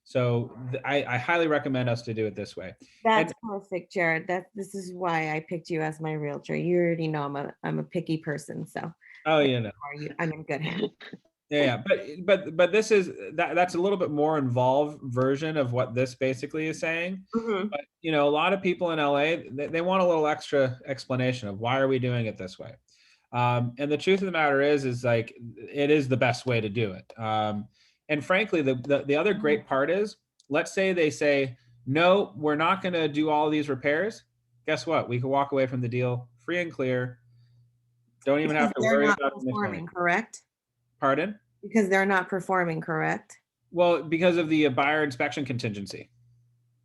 So I highly recommend us to do it this way. That's perfect, Jared. This is why I picked you as my realtor. You already know I'm a picky person, so. Oh, you know. I'm in good hands. Yeah, but this is that's a little bit more involved version of what this basically is saying. Mhm. But a lot of people in LA, they want a little extra explanation of why are we doing it this way. And the truth of the matter is like it is the best way to do it. And frankly, the other great part is, let's say they say, no, we're not going to do all these repairs. Guess what? We can walk away from the deal free and clear. Don't even have to worry about performing, correct? Pardon? Because they're not performing, correct? Well, because of the buyer inspection contingency.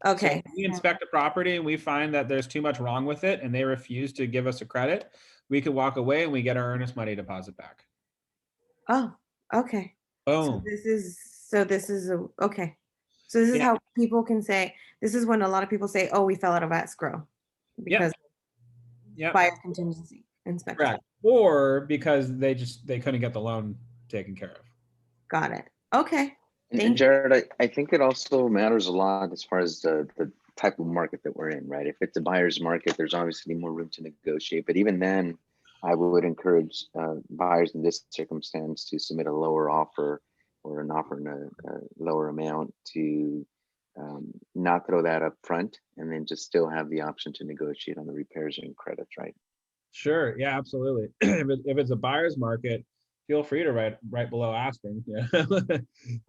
Okay. So if we inspect a property and we find that there's too much wrong with it and they refuse to give us a credit, we could walk away and we get our earnest money deposit back. Oh, okay. Boom. So this is okay. So this is how people can say, this is when a lot of people say, oh, we fell out of escrow because buyer contingency inspection. Correct. Or because they couldn't get the loan taken care of. Got it. Okay. And Jared, I think it also matters a lot as far as the type of market that we're in, right? If it's a buyer's market, there's obviously more room to negotiate. But even then, I would encourage buyers in this circumstance to submit a lower offer or an offer in a lower amount, to not throw that up front, and then just still have the option to negotiate on the repairs and credits, right? Sure. Yeah, absolutely. If it's a buyer's market, feel free to write below asking.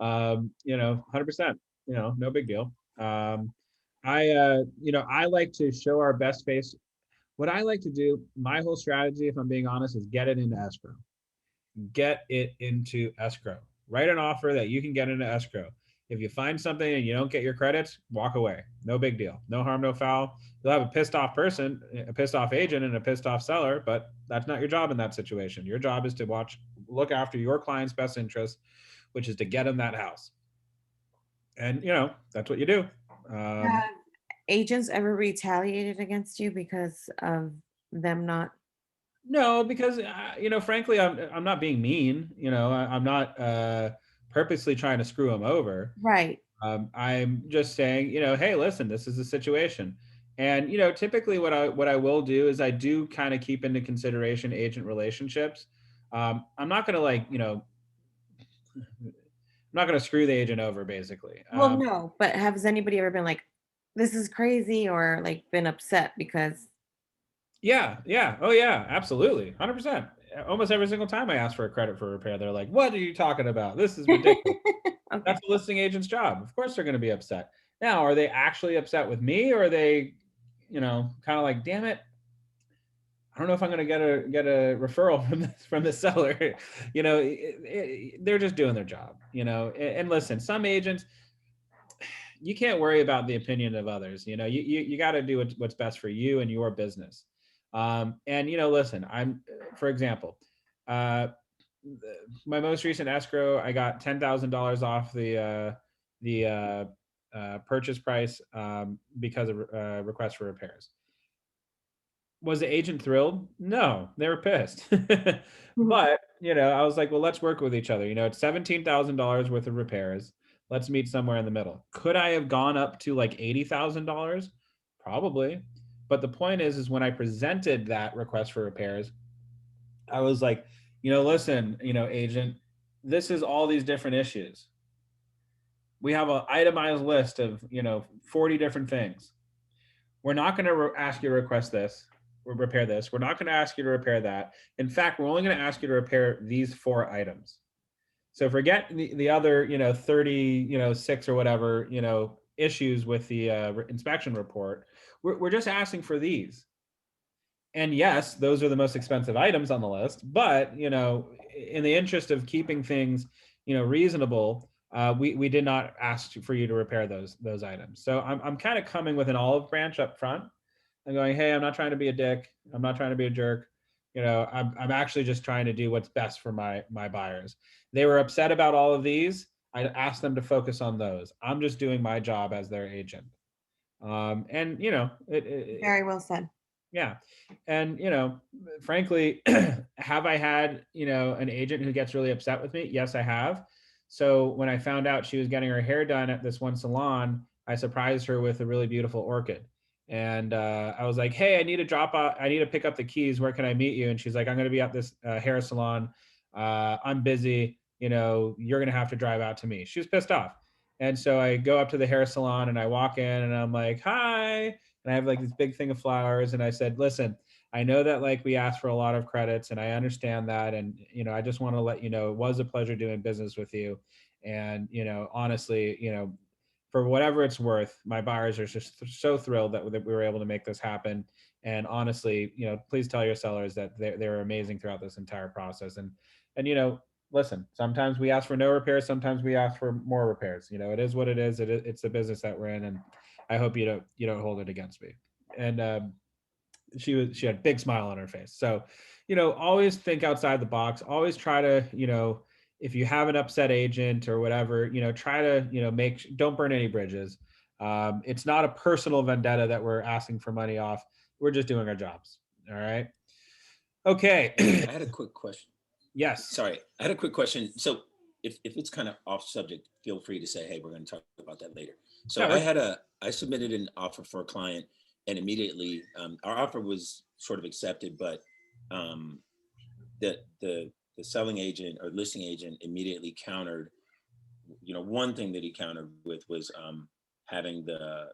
100%. No big deal. I like to show our best face. What I like to do, my whole strategy, if I'm being honest, is get it into escrow. Get it into escrow. Write an offer that you can get into escrow. If you find something and you don't get your credits, walk away. No big deal. No harm, no foul. You'll have a pissed off person, a pissed off agent, and a pissed off seller, but that's not your job in that situation. Your job is to look after your client's best interest, which is to get them that house. And, that's what you do. Have agents ever retaliated against you because of them not? No, because, frankly, I'm not being mean. I'm not purposely trying to screw them over. Right. I'm just saying, hey, listen, this is the situation. And, typically what I will do is I do kind of keep into consideration agent relationships. I'm not going to I'm not going to screw the agent over, basically. Well, no, but has anybody ever been like, this is crazy, or like been upset because? Yeah, yeah. Oh yeah, absolutely. 100%. Almost every single time I ask for a credit for a repair, they're like, "What are you talking about? This is ridiculous." Okay. That's a listing agent's job. Of course they're going to be upset. Now, are they actually upset with me, or are they, kind of like, "Damn it, I don't know if I'm going to get a referral from the seller." They're just doing their job, And listen, some agents, you can't worry about the opinion of others. You got to do what's best for you and your business. And listen, for example, uh, my most recent escrow, I got $10,000 off the purchase price because of request for repairs. Was the agent thrilled? No, they were pissed. But I was like, well, let's work with each other. It's $17,000 worth of repairs. Let's meet somewhere in the middle. Could I have gone up to like $80,000? Probably. But the point is when I presented that request for repairs, I was like, listen, agent, this is all these different issues. We have an itemized list of, 40 different things. We're not going to ask you to request this or repair this. We're not going to ask you to repair that. In fact, we're only going to ask you to repair these 4 items. So forget the other, 30, 6 or whatever, issues with the inspection report. We're just asking for these. And yes, those are the most expensive items on the list, but in the interest of keeping things reasonable, we did not ask for you to repair those items. So I'm kind of coming with an olive branch up front and going, hey, I'm not trying to be a dick, I'm not trying to be a jerk, I'm actually just trying to do what's best for my buyers. They were upset about all of these. I asked them to focus on those. I'm just doing my job as their agent. And Very well said. yeah. And, frankly, have I had, an agent who gets really upset with me? Yes, I have. So when I found out she was getting her hair done at this one salon, I surprised her with a really beautiful orchid. And I was like, hey, I need to pick up the keys. Where can I meet you? And she's like, I'm going to be at this hair salon. I'm busy. You're going to have to drive out to me. She was pissed off. And so I go up to the hair salon and I walk in and I'm like, hi. And I have like this big thing of flowers. And I said, listen, I know that like we asked for a lot of credits and I understand that. And, I just want to let you know, it was a pleasure doing business with you. And, honestly, for whatever it's worth, my buyers are just so thrilled that we were able to make this happen. And honestly, please tell your sellers that they're amazing throughout this entire process. And, listen, sometimes we ask for no repairs. Sometimes we ask for more repairs. It is what it is. It's the business that we're in. And I hope you don't hold it against me. And she had a big smile on her face. So, always think outside the box. Always try to, if you have an upset agent or whatever, try to, don't burn any bridges. It's not a personal vendetta that we're asking for money off. We're just doing our jobs. All right. Okay. I had a quick question. Yes. Sorry, I had a quick question. So if it's kind of off subject, feel free to say, hey, we're going to talk about that later. So Yeah, I submitted an offer for a client and immediately our offer was sort of accepted, but the selling agent or listing agent immediately countered, one thing that he countered with was having the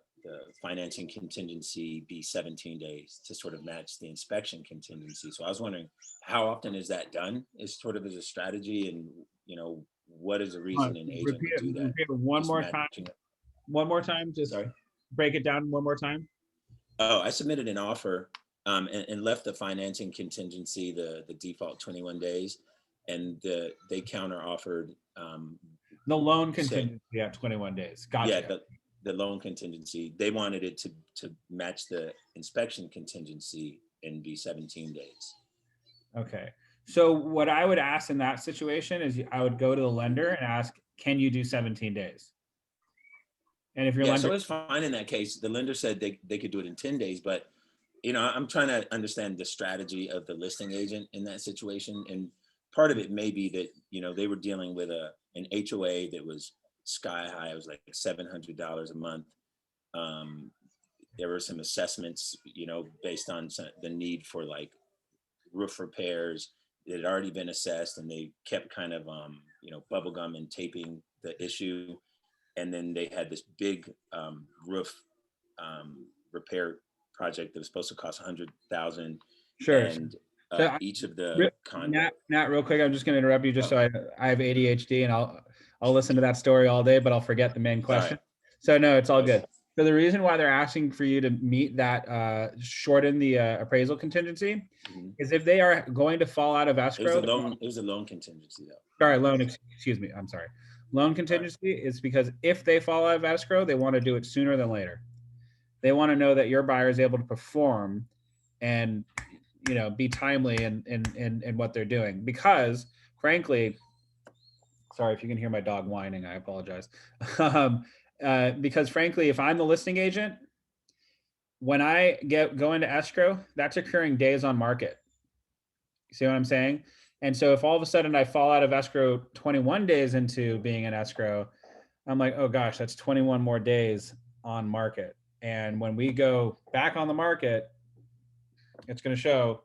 financing contingency be 17 days to sort of match the inspection contingency. So I was wondering, how often is that done? Is sort of as a strategy, and what is the reason an agent would do that? Repeat it one Just more time. matching it. One more time. Just Sorry. break it down one more time. Oh, I submitted an offer and left the financing contingency, the default 21 days, and they counter offered. The loan contingency at 21 days. Gotcha. Yeah, the loan contingency. They wanted it to match the inspection contingency and be 17 days. Okay. So what I would ask in that situation is I would go to the lender and ask, can you do 17 days? And if your Yeah, lender, so it's fine in that case. The lender said they could do it in 10 days, but I'm trying to understand the strategy of the listing agent in that situation. And part of it may be that, they were dealing with an HOA that was sky high. It was like $700 a month. There were some assessments, based on the need for like roof repairs that had already been assessed, and they kept kind of, bubble gum and taping the issue. And then they had this big roof repair project that was supposed to cost 100,000. Sure. And So I- each of the Nat, real quick, I'm just going to interrupt you just so I have ADHD and I'll listen to that story all day, but I'll forget the main question. So no, it's all good. So the reason why they're asking for you to meet that shorten the appraisal contingency is if they are going to fall out of it was escrow. a loan contingency though. Sorry, excuse me. I'm sorry. Loan contingency is because if they fall out of escrow, they want to do it sooner than later. They want to know that your buyer is able to perform and, you know, be timely in what they're doing. Because frankly, sorry if you can hear my dog whining, I apologize. Because frankly, if I'm the listing agent, when I go into escrow, that's occurring days on market. You see what I'm saying? And so if all of a sudden I fall out of escrow 21 days into being in escrow, I'm like, oh gosh, that's 21 more days on market. And when we go back on the market, it's going to show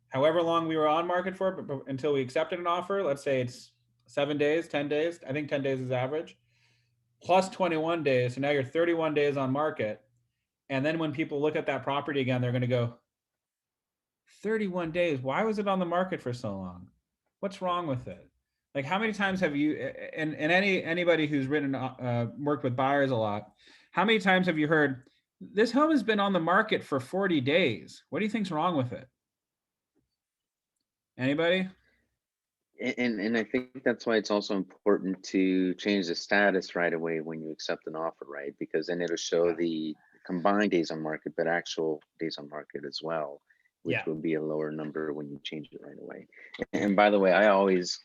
however long we were on market for but until we accepted an offer. Let's say it's 7 days, 10 days. I think 10 days is average. Plus 21 days. So now you're 31 days on market. And then when people look at that property again, they're going to go, 31 days. Why was it on the market for so long? What's wrong with it? Like, how many times have you, and anybody who's worked with buyers a lot, how many times have you heard, this home has been on the market for 40 days. What do you think's wrong with it? Anybody? And I think that's why it's also important to change the status right away when you accept an offer, right? Because then it'll show the combined days on market, but actual days on market as well, which will be a lower number when you change it right away. And by the way, I always,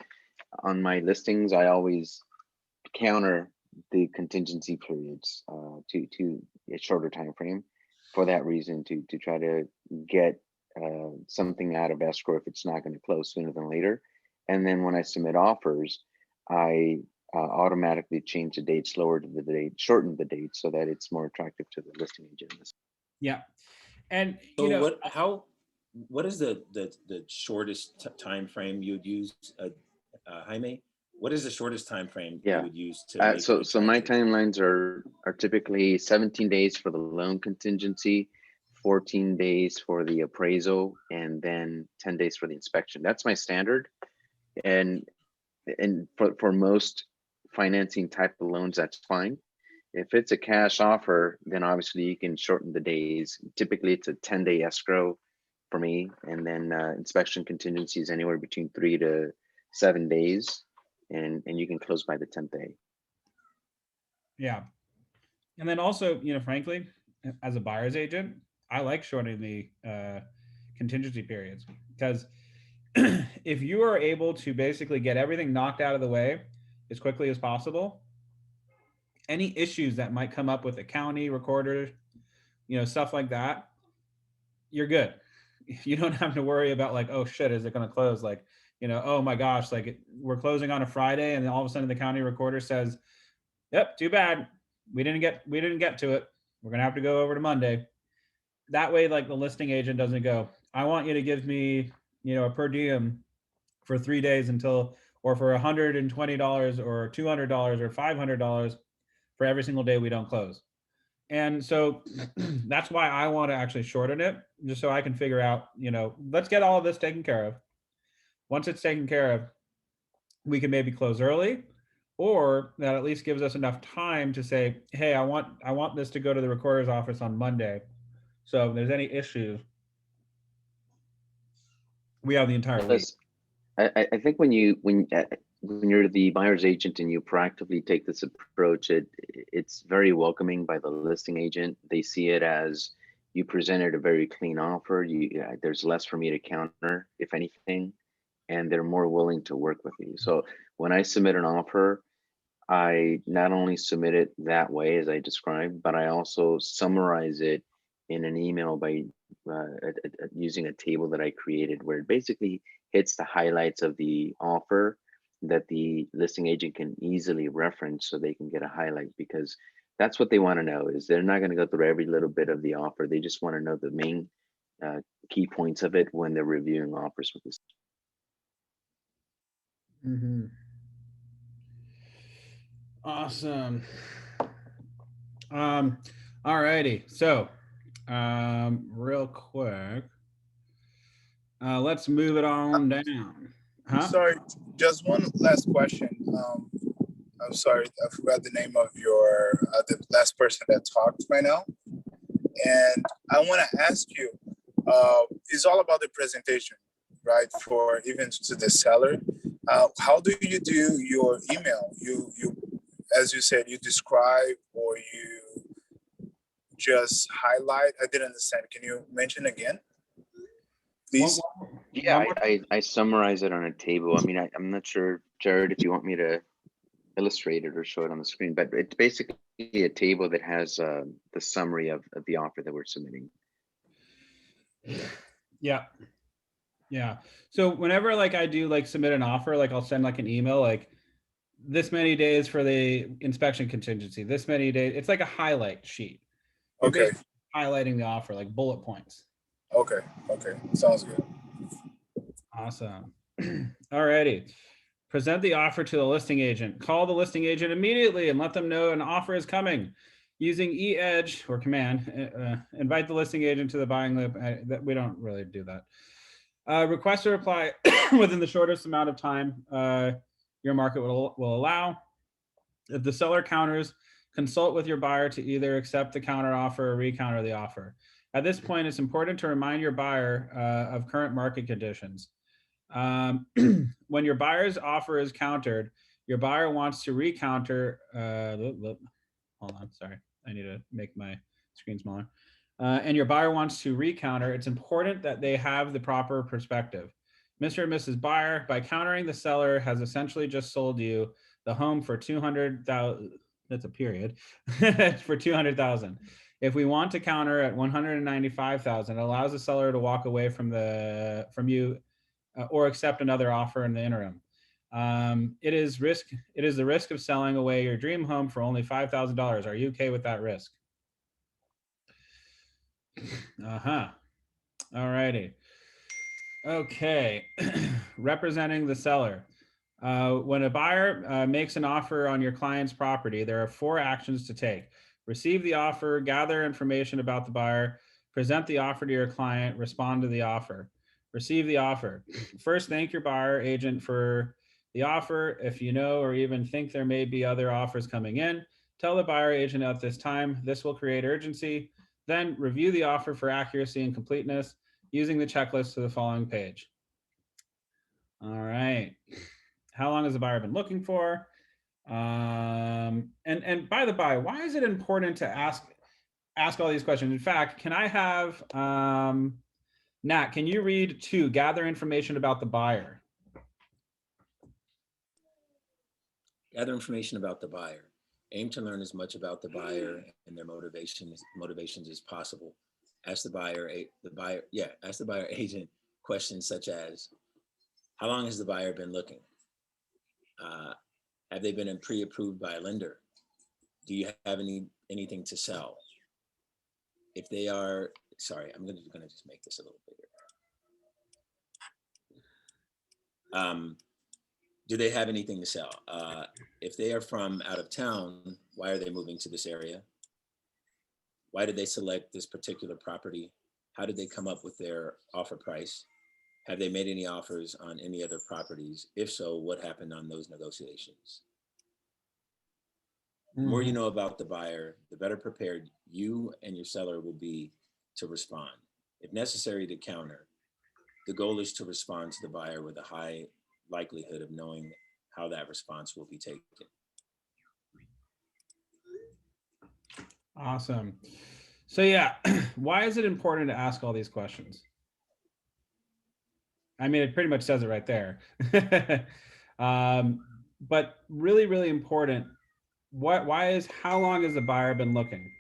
on my listings, I always counter the contingency periods to a shorter time frame for that reason, to try to get something out of escrow if it's not going to close sooner than later. And then when I submit offers, I automatically change the date, shorten the date so that it's more attractive to the listing agent. Yeah. And so you know, what is the shortest time frame you would use, Jaime? What is the shortest time frame you would use to so my timelines are typically 17 days for the loan contingency, 14 days for the appraisal, and then 10 days for the inspection. That's my standard. And for most financing type of loans, that's fine. If it's a cash offer, then obviously you can shorten the days. Typically it's a 10-day escrow for me, and then inspection contingency is anywhere between 3 to 7 days, and you can close by the 10th day. Yeah. And then also, you know, frankly, as a buyer's agent, I like shortening the contingency periods, because if you are able to basically get everything knocked out of the way as quickly as possible, any issues that might come up with the county recorder, you know, stuff like that, you're good. You don't have to worry about like, oh shit, is it going to close? Like, you know, oh my gosh, like we're closing on a Friday and then all of a sudden the county recorder says, yep, too bad. We didn't get to it. We're going to have to go over to Monday. That way, like the listing agent doesn't go, I want you to give me, you know, a per diem for 3 days until, or for $120 or $200 or $500 for every single day we don't close. And so that's why I want to actually shorten it, just so I can figure out, you know, let's get all of this taken care of. Once it's taken care of, we can maybe close early, or that at least gives us enough time to say, hey, I want this to go to the recorder's office on Monday. So if there's any issues, we have the entire week. I think when you're the buyer's agent and you proactively take this approach, it's very welcoming by the listing agent. They see it as you presented a very clean offer. There's less for me to counter, if anything, and they're more willing to work with you. So when I submit an offer, I not only submit it that way as I described, but I also summarize it in an email by using a table that I created, where it basically hits the highlights of the offer that the listing agent can easily reference, so they can get a highlight, because that's what they want to know. Is they're not going to go through every little bit of the offer. They just want to know the main key points of it when they're reviewing offers with this. Mm-hmm. Awesome. All righty. So Real quick. Let's move it on down. Huh? Sorry, just one last question. I'm sorry, I forgot the name of your the last person that talked right now. And I want to ask you, it's all about the presentation, right? For even to the seller. How do you do your email? You, as you said, you describe or you just highlight? I didn't understand. Can you mention again, please? Yeah, I summarize it on a table. I mean, I'm not sure, Jared, if you want me to illustrate it or show it on the screen, but it's basically a table that has the summary of the offer that we're submitting. Yeah. Yeah. So whenever like I do like submit an offer, like I'll send like an email, like this many days for the inspection contingency, this many days. It's like a highlight sheet. You're Okay. basically highlighting the offer, like bullet points. Okay. Okay. Sounds good. Awesome. Alrighty. Present the offer to the listing agent. Call the listing agent immediately and let them know an offer is coming. Using e-edge or command, invite the listing agent to the buying loop. We don't really do that. Request a reply within the shortest amount of time your market will allow. If the seller counters, consult with your buyer to either accept the counter offer or recounter the offer. At this point, it's important to remind your buyer of current market conditions. When your buyer's offer is countered, your buyer wants to recounter. Hold on, sorry. I need to make my screen smaller. And your buyer wants to recounter, it's important that they have the proper perspective. Mr. and Mrs. Buyer, by countering, the seller has essentially just sold you the home for 200,000. That's a period. For 200,000. If we want to counter at 195,000, it allows the seller to walk away from you or accept another offer in the interim. It is the risk of selling away your dream home for only $5,000. Are you okay with that risk? All righty. Okay. Representing the seller. When a buyer makes an offer on your client's property, there are 4 actions to take. Receive the offer, gather information about the buyer, present the offer to your client, respond to the offer. Receive the offer. First, thank your buyer agent for the offer. If you know or even think there may be other offers coming in, tell the buyer agent at this time. This will create urgency. Then review the offer for accuracy and completeness using the checklist to the following page. All right. How long has the buyer been looking for? And by the by, why is it important to ask all these questions? In fact, can I have Nat, can you read 2, gather information about the buyer? Gather information about the buyer. Aim to learn as much about the buyer and their motivations as possible. Ask the buyer agent questions such as, how long has the buyer been looking? Have they been pre-approved by a lender? Do you have anything to sell? If they are, sorry, I'm gonna just make this a little bigger. Do they have anything to sell? If they are from out of town, why are they moving to this area? Why did they select this particular property? How did they come up with their offer price? Have they made any offers on any other properties? If so, what happened on those negotiations? The more you know about the buyer, the better prepared you and your seller will be to respond. If necessary to counter, the goal is to respond to the buyer with a high likelihood of knowing how that response will be taken. Awesome. So yeah, why is it important to ask all these questions? I mean, it pretty much says it right there. But really, really important. How long has the buyer been looking?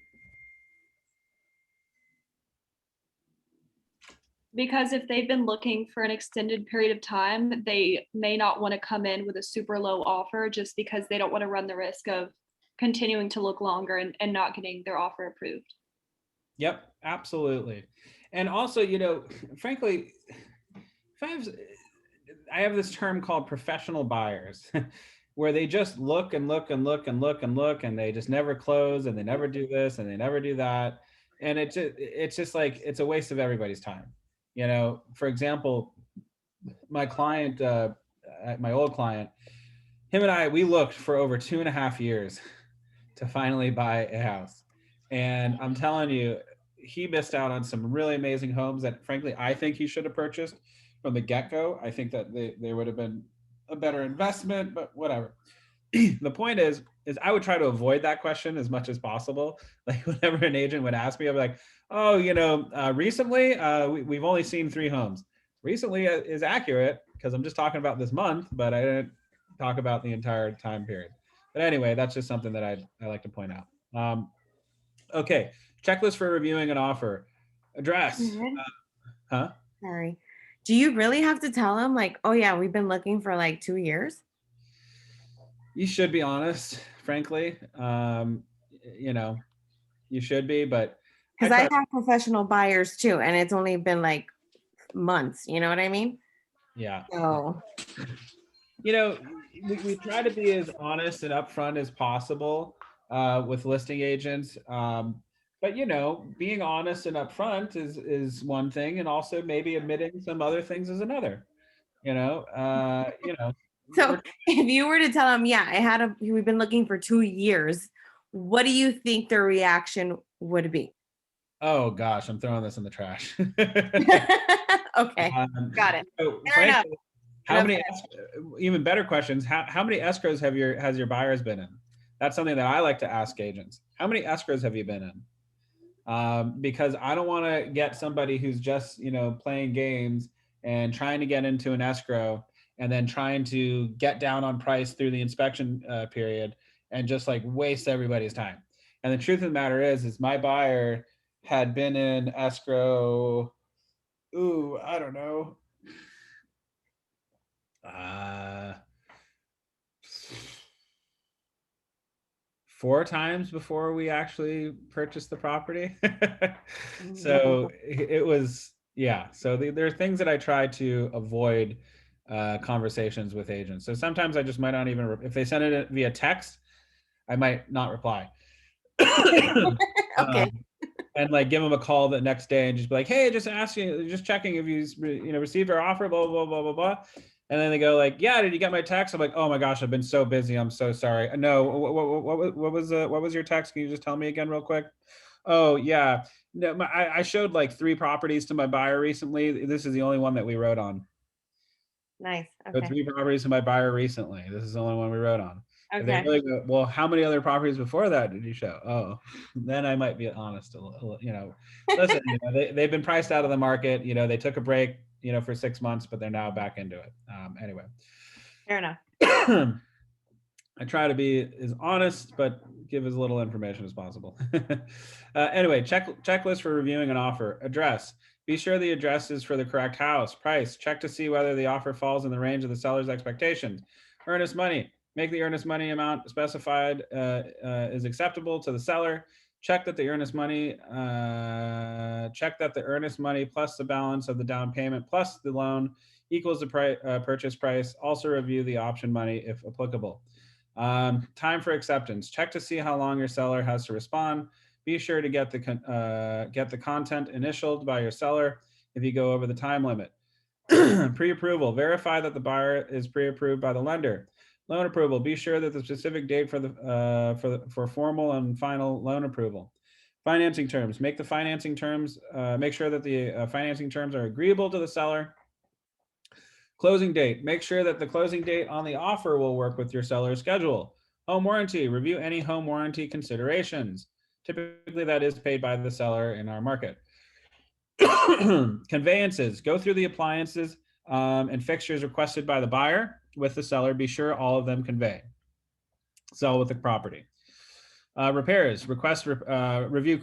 Because if they've been looking for an extended period of time, they may not want to come in with a super low offer just because they don't want to run the risk of continuing to look longer and not getting their offer approved. Yep, absolutely. And also, frankly, I have this term called professional buyers where they just look and look and look and look and look and they just never close and they never do this and they never do that. And it's just like, it's a waste of everybody's time. You know, for example, my client, my old client, him and I, we looked for over 2.5 years to finally buy a house. And I'm telling you, he missed out on some really amazing homes that frankly, I think he should have purchased from the get-go. I think that they would have been a better investment, but whatever. The point is I would try to avoid that question as much as possible. Like whenever an agent would ask me, I'd be like, oh, recently we've only seen 3 homes. Recently is accurate because I'm just talking about this month, but I didn't talk about the entire time period. But anyway, that's just something that I like to point out. Okay, checklist for reviewing an offer. Address. Huh? Sorry. Do you really have to tell them like, oh yeah, we've been looking for like 2 years? You should be honest, frankly. You should be, but Because I have professional buyers too, and it's only been like months. You know what I mean? Yeah. So, we try to be as honest and upfront as possible with listing agents. But being honest and upfront is one thing, and also maybe admitting some other things is another. So if you were to tell them, yeah, we've been looking for 2 years, what do you think their reaction would be? Oh gosh, I'm throwing this in the trash. Okay, got it. So, Fair enough. how many? Even better questions. How many escrows has your buyers been in? That's something that I like to ask agents. How many escrows have you been in? Because I don't want to get somebody who's just playing games and trying to get into an escrow and then trying to get down on price through the inspection period and just like waste everybody's time. And the truth of the matter is my buyer had been in escrow, I don't know, 4 times before we actually purchased the property. So it was, yeah. So there are things that I try to avoid conversations with agents. So sometimes I just might not even, if they send it via text, I might not reply. Okay. And like give them a call the next day and just be like, hey, just checking if you received our offer, blah, blah, blah, blah, blah. And then they go like, yeah, did you get my text? I'm like, oh my gosh, I've been so busy. I'm so sorry. No, what was your text? Can you just tell me again real quick? Oh yeah. No, I showed like 3 properties to my buyer recently. This is the only one that we wrote on. Nice. So Okay. 3 properties to my buyer recently. This is the only one we wrote on. And they Okay. really go, well, how many other properties before that did you show? Oh, then I might be honest a little, listen, they've been priced out of the market. They took a break, for 6 months, but they're now back into it. Anyway. Fair enough. I try to be as honest, but give as little information as possible. Anyway, checklist for reviewing an offer. Address. Be sure the address is for the correct house. Price. Check to see whether the offer falls in the range of the seller's expectations. Earnest money. Make the earnest money amount specified is acceptable to the seller. Check that the earnest money plus the balance of the down payment plus the loan equals the purchase price. Also review the option money if applicable. Time for acceptance. Check to see how long your seller has to respond. Be sure to get the content initialed by your seller if you go over the time limit. Pre-approval. Verify that the buyer is pre-approved by the lender. Loan approval. Be sure that the specific date for formal and final loan approval. Financing terms. Make the financing terms. Make sure that the financing terms are agreeable to the seller. Closing date. Make sure that the closing date on the offer will work with your seller's schedule. Home warranty. Review any home warranty considerations. Typically, that is paid by the seller in our market. Conveyances. Go through the appliances and fixtures requested by the buyer with the seller. Be sure all of them convey. Sell with the property. Repairs. Review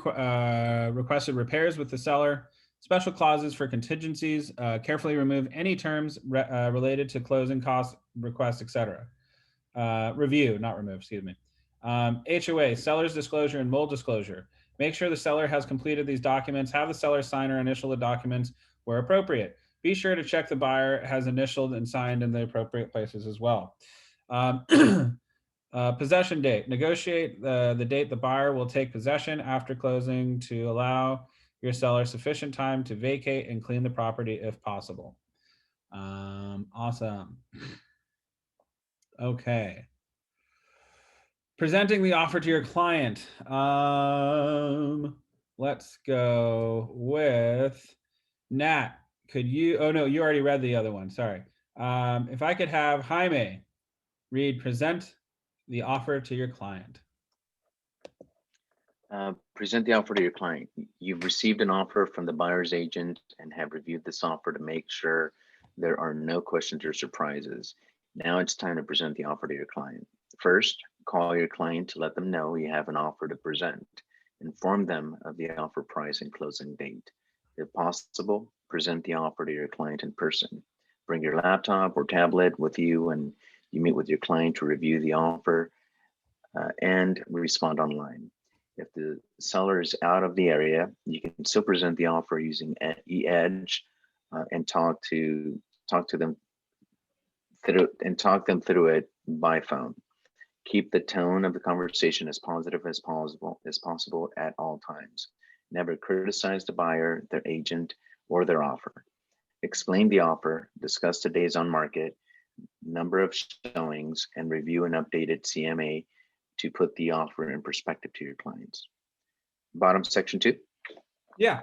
requested repairs with the seller. Special clauses for contingencies. Carefully remove any terms related to closing costs, requests, etc. Review, not remove, excuse me. HOA, seller's disclosure and mold disclosure. Make sure the seller has completed these documents. Have the seller sign or initial the documents where appropriate. Be sure to check the buyer has initialed and signed in the appropriate places as well. Possession date, negotiate the date the buyer will take possession after closing to allow your seller sufficient time to vacate and clean the property if possible. Awesome. Okay. Presenting the offer to your client. Let's go with Nat. Could you, oh no, you already read the other one, sorry. If I could have Jaime read present the offer to your client. Present the offer to your client. You've received an offer from the buyer's agent and have reviewed this offer to make sure there are no questions or surprises. Now it's time to present the offer to your client. First, call your client to let them know you have an offer to present. Inform them of the offer price and closing date. If possible, present the offer to your client in person. Bring your laptop or tablet with you and you meet with your client to review the offer and respond online. If the seller is out of the area, you can still present the offer using eEdge and talk them through it by phone. Keep the tone of the conversation as positive as possible at all times. Never criticize the buyer, their agent, or their offer. Explain the offer, discuss the days on market, number of showings, and review an updated CMA to put the offer in perspective to your clients. Bottom section 2. Yeah.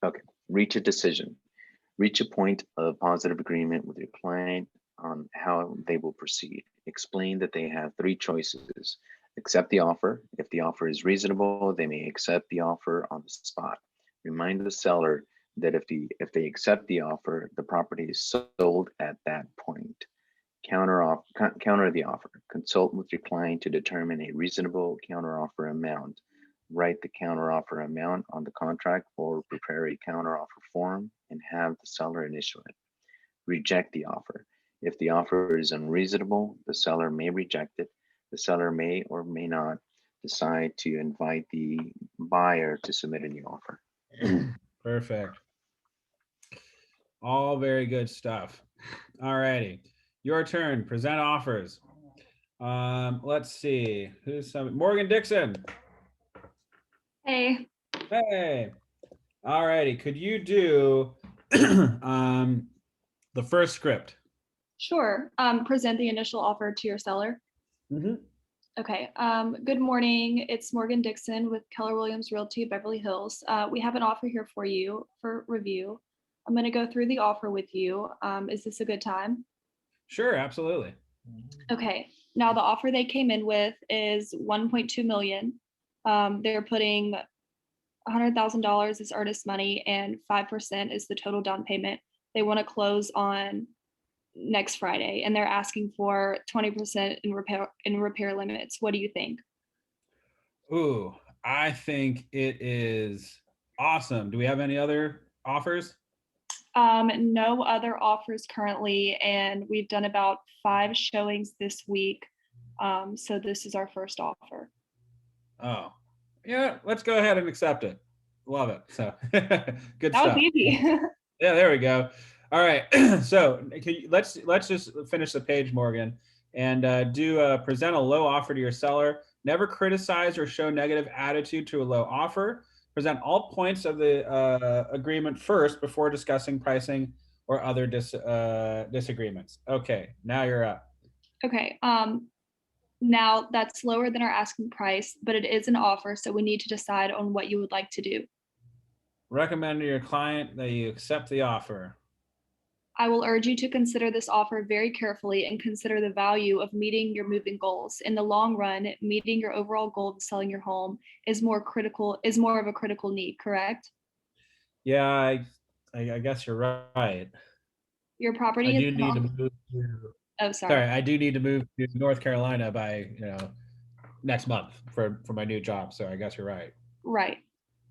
Okay. Reach a decision. Reach a point of positive agreement with your client on how they will proceed. Explain that they have 3 choices. Accept the offer. If the offer is reasonable, they may accept the offer on the spot. Remind the seller that if they accept the offer, the property is sold at that point. Counter the offer. Consult with your client to determine a reasonable counteroffer amount. Write the counteroffer amount on the contract or prepare a counteroffer form and have the seller initial it. Reject the offer. If the offer is unreasonable, the seller may reject it. The seller may or may not decide to invite the buyer to submit a new offer. Perfect. All very good stuff. All righty. Your turn. Present offers. Let's see. Who's some? Morgan Dixon. Hey. Hey. All righty. Could you do the first script? Sure. Present the initial offer to your seller. Mm-hmm. Okay. Good morning. It's Morgan Dixon with Keller Williams Realty, Beverly Hills. We have an offer here for you for review. I'm going to go through the offer with you. Is this a good time? Sure, absolutely. Okay. Now the offer they came in with is 1.2 million. They're putting $100,000 as earnest money and 5% is the total down payment. They want to close on next Friday and they're asking for 20% in repair limits. What do you think? Ooh, I think it is awesome. Do we have any other offers? No other offers currently, and we've done about 5 showings this week. So this is our first offer. Oh, yeah, let's go ahead and accept it. Love it. So good That stuff. was easy. Yeah, there we go. All right. So let's just finish the page, Morgan, and present a low offer to your seller. Never criticize or show negative attitude to a low offer. Present all points of the agreement first before discussing pricing or other disagreements. Okay, now you're up. Okay. Now that's lower than our asking price, but it is an offer, so we need to decide on what you would like to do. Recommend to your client that you accept the offer. I will urge you to consider this offer very carefully and consider the value of meeting your moving goals. In the long run, meeting your overall goal of selling your home is more of a critical need, correct? Yeah, I guess you're right. Your property I is do need to move to, oh, sorry. I do need to move to North Carolina by, next month for my new job. So I guess you're right. Right.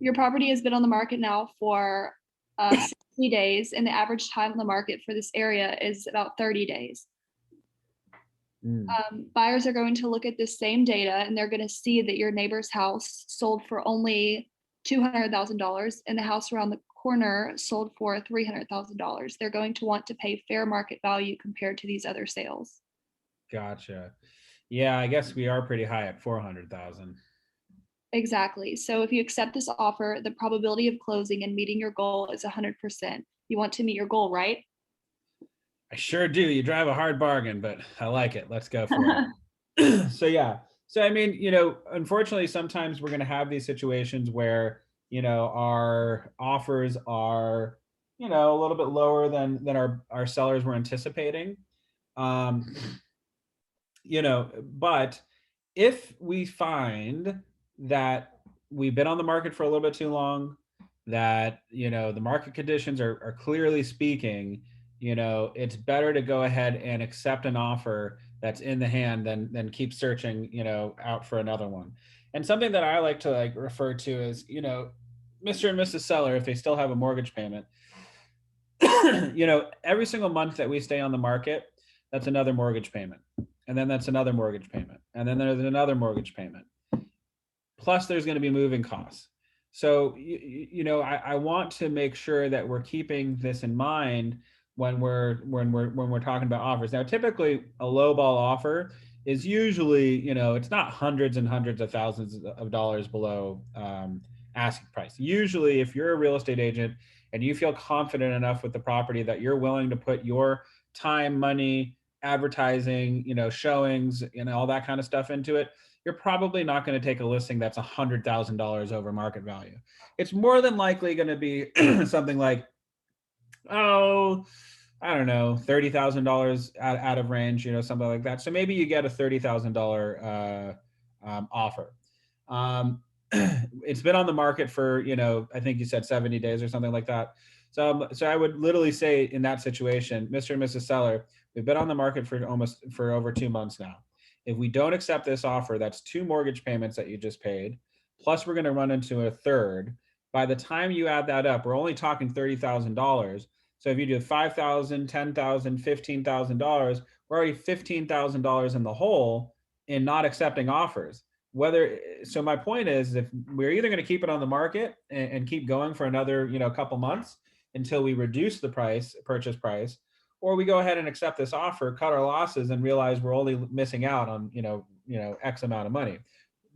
Your property has been on the market now for 60 days, and the average time on the market for this area is about 30 days. Buyers are going to look at this same data and they're going to see that your neighbor's house sold for only $200,000 and the house around the corner sold for $300,000. They're going to want to pay fair market value compared to these other sales. Gotcha. Yeah, I guess we are pretty high at 400,000. Exactly. So if you accept this offer, the probability of closing and meeting your goal is 100%. You want to meet your goal, right? I sure do. You drive a hard bargain, but I like it. Let's go for it. So yeah. So I mean, unfortunately, sometimes we're going to have these situations where our offers are a little bit lower than our sellers were anticipating. Um, but if we find that we've been on the market for a little bit too long, that the market conditions are clearly speaking, it's better to go ahead and accept an offer that's in the hand than keep searching out for another one. And something that I like to refer to is Mr. and Mrs. Seller, if they still have a mortgage payment, every single month that we stay on the market, that's another mortgage payment, and then that's another mortgage payment, and then there's another mortgage payment, plus there's going to be moving costs. So I want to make sure that we're keeping this in mind when we're talking about offers. Now, typically a low ball offer is usually it's not hundreds and hundreds of thousands of dollars below asking price. Usually, if you're a real estate agent and you feel confident enough with the property that you're willing to put your time, money, advertising, showings, all that kind of stuff into it, you're probably not going to take a listing that's $100,000 over market value. It's more than likely going to be something like, I don't know, $30,000 out of range, something like that. So maybe you get a $30,000 offer. It's been on the market for, I think you said 70 days or something like that. So I would literally say in that situation, Mr. and Mrs. Seller, we've been on the market for over 2 months now. If we don't accept this offer, that's 2 mortgage payments that you just paid, plus we're going to run into a third. By the time you add that up, we're only talking $30,000. So if you do $5,000, $10,000, $15,000, we're already $15,000 in the hole in not accepting offers. So my point is, if we're either going to keep it on the market and keep going for another couple months until we reduce the purchase price, or we go ahead and accept this offer, cut our losses, and realize we're only missing out on X amount of money.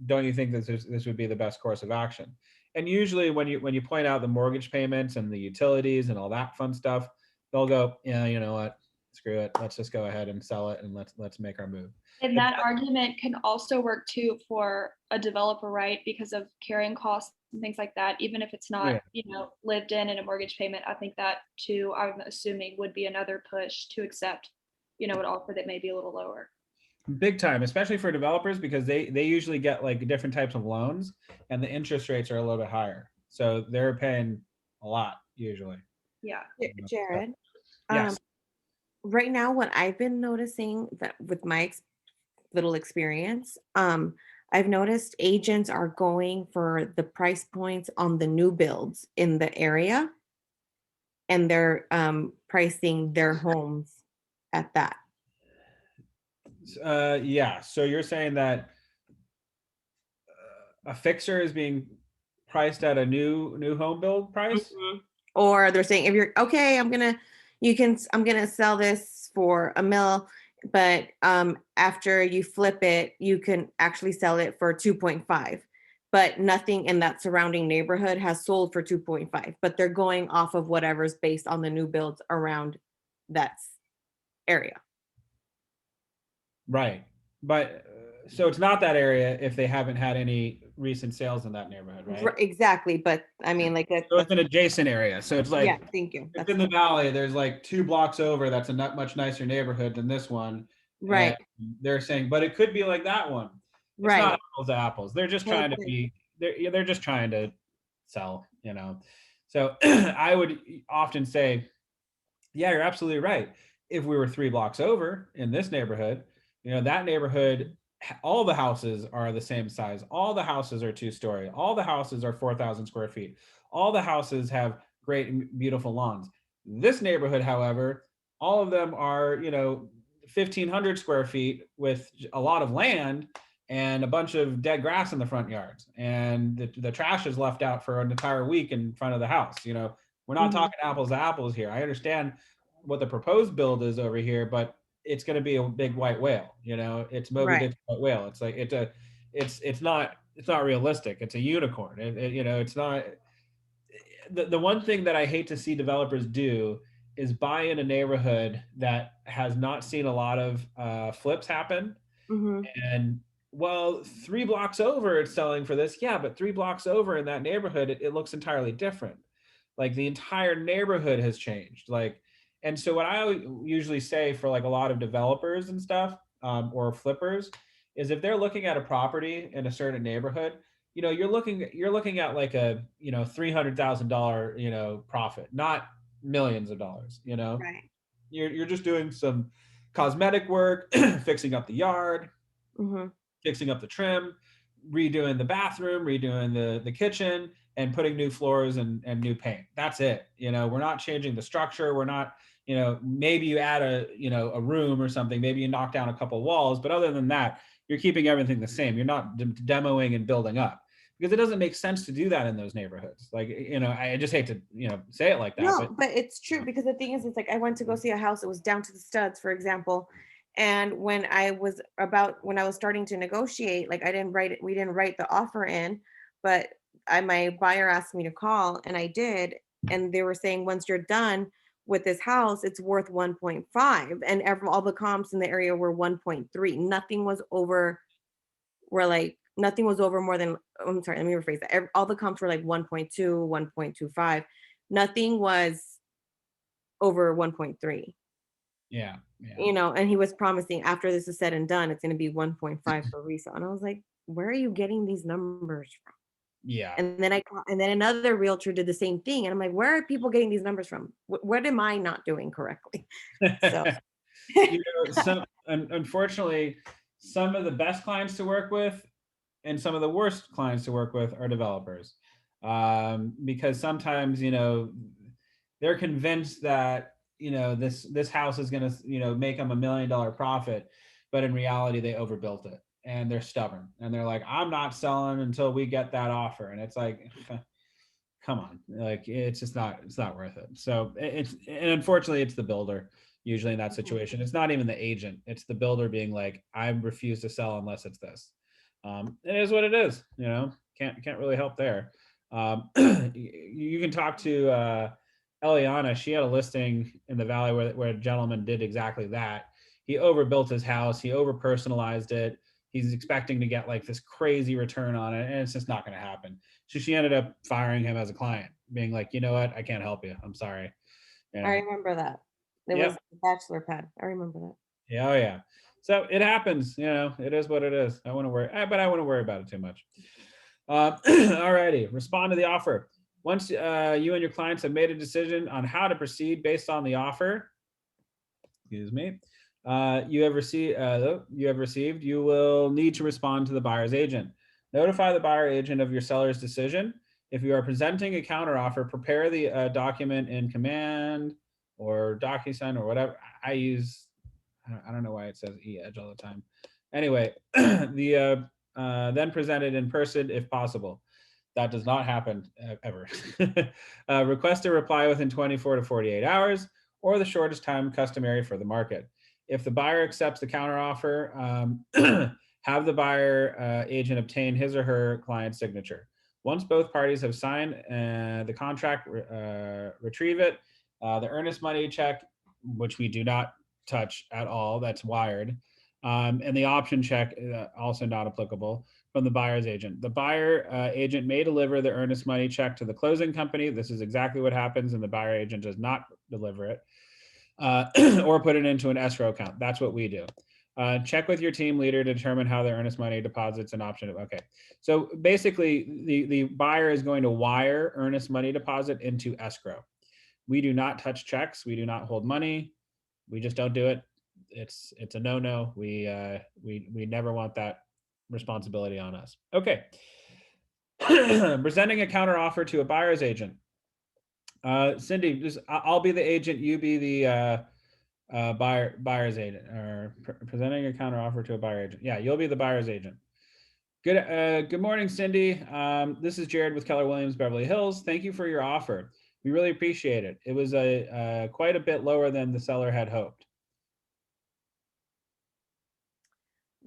Don't you think this would be the best course of action? And usually when you point out the mortgage payments and the utilities and all that fun stuff, they'll go, yeah, you know what, screw it, let's just go ahead and sell it and let's make our move. And that argument can also work too for a developer, right? Because of carrying costs and things like that. Even if it's not, lived in a mortgage payment, I think that too, I'm assuming, would be another push to accept, an offer that may be a little lower. Big time, especially for developers, because they usually get like different types of loans and the interest rates are a little bit higher. So they're paying a lot usually. Yeah. Jared, Yes. Right now, what I've been noticing that with my little experience, I've noticed agents are going for the price points on the new builds in the area, and they're pricing their homes at that. Yeah. So you're saying that a fixer is being priced at a new home build price? Mm-hmm. Or they're saying, if you're okay, I'm gonna sell this for $1 million, but after you flip it, you can actually sell it for 2.5. But nothing in that surrounding neighborhood has sold for 2.5. But they're going off of whatever's based on the new builds around that area. Right. But so it's not that area if they haven't had any recent sales in that neighborhood, right? Exactly. But I mean, like that. So it's an adjacent area. So it's like, yeah, thank you. It's in the valley. There's like 2 blocks over. That's a much nicer neighborhood than this one. Right. And they're saying, but it could be like that one. It's right. not apples to apples. They're just trying to be. They're just trying to sell. So I would often say, yeah, you're absolutely right. If we were 3 blocks over in this neighborhood, that neighborhood, all the houses are the same size. All the houses are 2-story. All the houses are 4,000 square feet. All the houses have great and beautiful lawns. This neighborhood, however, all of them are, 1,500 square feet with a lot of land and a bunch of dead grass in the front yards. And the trash is left out for an entire week in front of the house. We're not talking apples to apples here. I understand what the proposed build is over here, but it's going to be a big white whale. You know, it's Moby Right. Dick's white whale. It's like it's not realistic. It's a unicorn. You know, it's not. The one thing that I hate to see developers do is buy in a neighborhood that has not seen a lot of flips happen, Mhm. and well, 3 blocks over it's selling for this. Yeah, but 3 blocks over in that neighborhood, it looks entirely different. Like the entire neighborhood has changed. Like, and so what I usually say for like a lot of developers and stuff, or flippers, is if they're looking at a property in a certain neighborhood, you know, you're looking at like a, you know, $300,000, you know, profit, not millions of dollars. You know, Right. you're just doing some cosmetic work, fixing up the yard, Mhm. fixing up the trim, redoing the bathroom, redoing the kitchen, and putting new floors and new paint. That's it. You know, we're not changing the structure. We're not, you know, maybe you add a, you know, a room or something, maybe you knock down a couple walls, but other than that, you're keeping everything the same. You're not demoing and building up, because it doesn't make sense to do that in those neighborhoods. Like, you know, I just hate to, you know, say it like that, No, but but it's true, because the thing is, it's like I went to go see a house. It was down to the studs, for example. And when I was starting to negotiate, like we didn't write the offer in, but my buyer asked me to call, and I did. And they were saying, once you're done with this house, it's worth 1.5. And all the comps in the area were 1.3. Nothing was over, nothing was over more than, I'm sorry, let me rephrase that. All the comps were like 1.2, 1.25. Nothing was over 1.3. yeah. You know, and he was promising after this is said and done, it's going to be 1.5 for resale. And I was like, where are you getting these numbers from? Yeah. And then another realtor did the same thing. And I'm like, where are people getting these numbers from? What am I not doing correctly? So You know, unfortunately, some of the best clients to work with and some of the worst clients to work with are developers, because sometimes, you know, they're convinced that, you know, this house is going to, you know, make them $1 million profit, but in reality they overbuilt it, and they're stubborn, and they're like, I'm not selling until we get that offer. And it's like, come on, like it's not worth it. So and unfortunately it's the builder usually in that situation. It's not even the agent, it's the builder being like, I refuse to sell unless it's this. It is what it is, you know. Can't really help there. You can talk to Eliana. She had a listing in the valley where a gentleman did exactly that. He overbuilt his house, he over personalized it, he's expecting to get like this crazy return on it, and it's just not going to happen. So she ended up firing him as a client, being like, you know what, I can't help you, I'm sorry. You know? I remember that. It Yep. was the bachelor pad. I remember that. Yeah, oh yeah. So it happens, you know, it is what it is. I wouldn't worry, but I wouldn't worry about it too much. Alrighty, respond to the offer. Once you and your clients have made a decision on how to proceed based on the offer, excuse me, you have received, you will need to respond to the buyer's agent. Notify the buyer agent of your seller's decision. If you are presenting a counteroffer, prepare the document in Command or DocuSign or whatever. I don't know why it says e-edge all the time. Anyway, then present it in person if possible. That does not happen ever. Request a reply within 24 to 48 hours or the shortest time customary for the market. If the buyer accepts the counteroffer, have the buyer agent obtain his or her client's signature. Once both parties have signed the contract, retrieve it. The earnest money check, which we do not touch at all, that's wired. And the option check, also not applicable, from the buyer's agent. The buyer agent may deliver the earnest money check to the closing company. This is exactly what happens, and the buyer agent does not deliver it or put it into an escrow account. That's what we do. Check with your team leader to determine how the earnest money deposits an option. Okay, so basically the buyer is going to wire earnest money deposit into escrow. We do not touch checks. We do not hold money. We just don't do it. It's a no-no. We never want that responsibility on us. Okay. Presenting a counteroffer to a buyer's agent. Cindy, I'll be the agent. You be the buyer's agent, or presenting a counteroffer to a buyer agent. Yeah, you'll be the buyer's agent. Good morning, Cindy. This is Jared with Keller Williams, Beverly Hills. Thank you for your offer. We really appreciate it. It was quite a bit lower than the seller had hoped.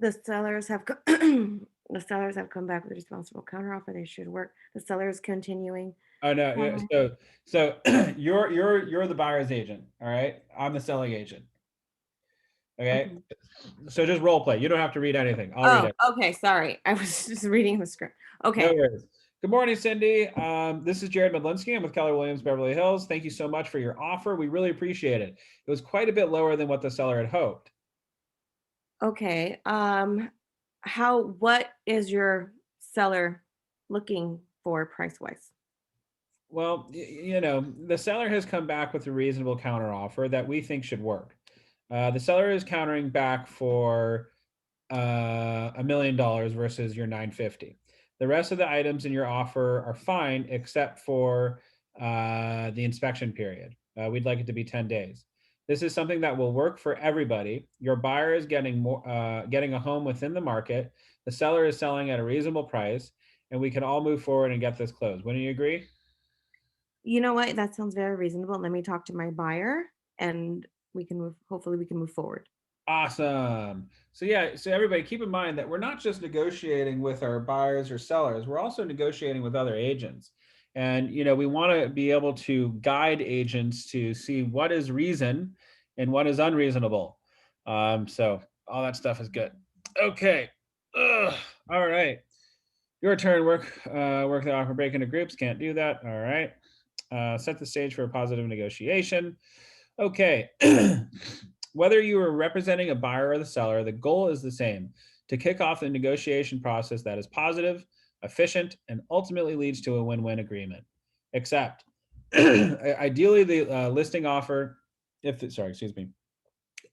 The sellers have, the sellers have come back with a responsible counteroffer. They should work. The sellers continuing. Oh no, yeah, so you're the buyer's agent, all right? I'm the selling agent. Okay. So just role play. You don't have to read anything. I'll read Oh, it. okay. Sorry. I was just reading the script. No Okay. worries. Good morning, Cindy. This is Jared Medlinski. I'm with Keller Williams, Beverly Hills. Thank you so much for your offer. We really appreciate it. It was quite a bit lower than what the seller had hoped. Okay. What is your seller looking for price wise? Well, you know, the seller has come back with a reasonable counter offer that we think should work. The seller is countering back for $1 million versus your 950. The rest of the items in your offer are fine, except for the inspection period. We'd like it to be 10 days. This is something that will work for everybody. Your buyer is getting a home within the market. The seller is selling at a reasonable price, and we can all move forward and get this closed. Wouldn't you agree? You know what? That sounds very reasonable. Let me talk to my buyer and we can move, hopefully we can move forward. Awesome. So yeah, so everybody keep in mind that we're not just negotiating with our buyers or sellers, we're also negotiating with other agents. And you know, we want to be able to guide agents to see what is reason and what is unreasonable. So all that stuff is good. Okay. Ugh. All right. Your turn. Work the offer, break into groups. Can't do that. All right. Set the stage for a positive negotiation. Okay. Whether you are representing a buyer or the seller, the goal is the same: to kick off the negotiation process that is positive, efficient, and ultimately leads to a win-win agreement. Except, ideally, the listing offer,